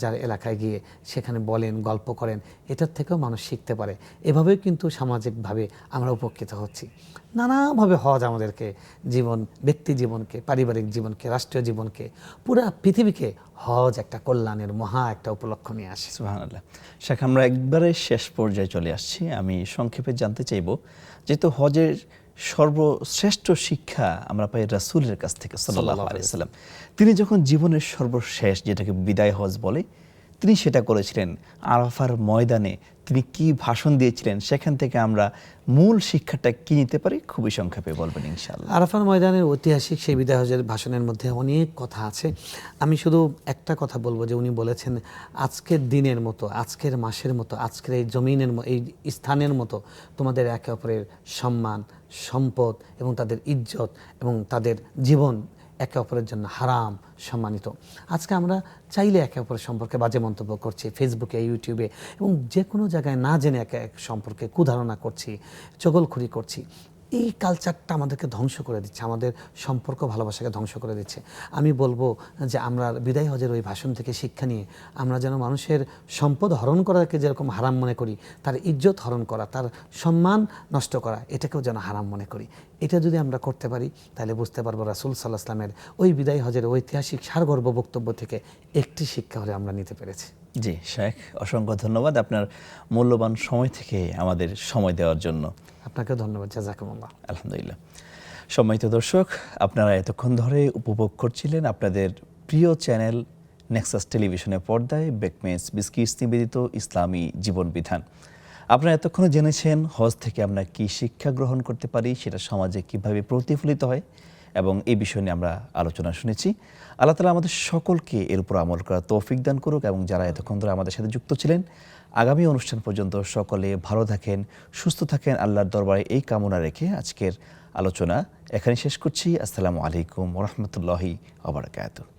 যার এলাকায় গিয়ে সেখানে বলেন, গল্প করেন, এটার থেকেও মানুষ শিখতে পারে। এভাবেই কিন্তু সামাজিকভাবে আমরা উপকৃত হচ্ছি। নানাভাবে হজ আমাদেরকে ব্যক্তি জীবনকে, পারিবারিক জীবনকে, রাষ্ট্রীয় জীবনকে, পুরা পৃথিবীকে হজ একটা কল্যাণের মহা একটা উপলক্ষ নিয়ে আসে। সুবহানাল্লাহ। শেখ, আমরা একবারে শেষ পর্যায়ে চলে আসছি। আমি সংক্ষেপে জানতে চাইব, যেহেতু হজের সর্বশ্রেষ্ঠ শিক্ষা আমরা পাই রাসূলের কাছ থেকে সাল্লাল্লাহু আলাইহি ওয়াসাল্লাম। তিনি যখন জীবনের সর্বশেষ, যেটাকে বিদায় হজ বলে, তিনি সেটা করেছিলেন আরাফার ময়দানে। তিনি কি ভাষণ দিয়েছিলেন, সেখান থেকে আমরা মূল শিক্ষাটা কি নিতে পারি, খুবই সংক্ষেপে বলবেন ইনশাআল্লাহ। আরাফার ময়দানের ঐতিহাসিক সেই বিদায় হজের ভাষণের মধ্যে অনেক কথা আছে। আমি শুধু একটা কথা বলবো যে উনি বলেছেন, আজকের দিনের মতো, আজকের মাসের মতো, আজকের এই জমিনের এই স্থানের মতো তোমাদের একে অপরের সম্মান, সম্পদ এবং তাদের ইজ্জত এবং তাদের জীবন একে অপরের জন্য হারাম সম্মানিত। আজকে আমরা চাইলে একে অপরের সম্পর্কে বাজে মন্তব্য করছি ফেসবুকে, ইউটিউবে এবং যে কোনো জায়গায় না জেনে একে এক সম্পর্কে কুধারণা করছি, চগলখড়ি করছি। এই কালচারটা আমাদেরকে ধ্বংস করে দিচ্ছে, আমাদের সম্পর্ক ভালোবাসাকে ধ্বংস করে দিচ্ছে। আমি বলবো যে আমরা বিদায় হজের ওই ভাষণ থেকে শিক্ষা নিয়ে আমরা যেন মানুষের সম্পদ হরণ করাকে যেরকম হারাম মনে করি, তার ইজ্জত হরণ করা, তার সম্মান নষ্ট করা, এটাকেও যেন হারাম মনে করি। এটা যদি আমরা করতে পারি তাহলে বুঝতে পারবো রাসূল সাল্লাল্লাহু আলাইহি ওয়াসাল্লামের ওই বিদায় হজের ঐতিহাসিক সারগর্ভ বক্তব্য থেকে একটি শিক্ষা হলে আমরা নিতে পেরেছি। জি শেখ, অসংখ্য ধন্যবাদ আপনার মূল্যবান সময় থেকে আমাদের সময় দেওয়ার জন্য। আপনাকে ধন্যবাদ, জাযাকুমুল্লাহ। আলহামদুলিল্লাহ। সম্মানিত দর্শক, আপনারা এতক্ষণ ধরে উপভোগ করছিলেন আপনাদের প্রিয় চ্যানেল নেক্সাস টেলিভিশনের পর্দায় বেকমেস বিস্কিটস নিবেদিত ইসলামী জীবন বিধান। আপনারা এতক্ষণ জেনেছেন হজ থেকে আমরা কি শিক্ষা গ্রহণ করতে পারি, সেটা সমাজে কিভাবে প্রতিফলিত হয়, এবং এই বিষয় নিয়ে আমরা আলোচনা শুনেছি। আল্লাহ তাআলা আমাদের সকলকে এর উপর আমল করার তৌফিক দান করুক, এবং যারা এতক্ষণ ধরে আমাদের সাথে যুক্ত ছিলেন, আগামী অনুষ্ঠান পর্যন্ত সকলে ভালো থাকেন, সুস্থ থাকেন, আল্লাহর দরবারে এই কামনা রেখে আজকের আলোচনা এখানে শেষ করছি। আসসালামু আলাইকুম ওয়া রাহমাতুল্লাহি ওয়া বারাকাতুহু।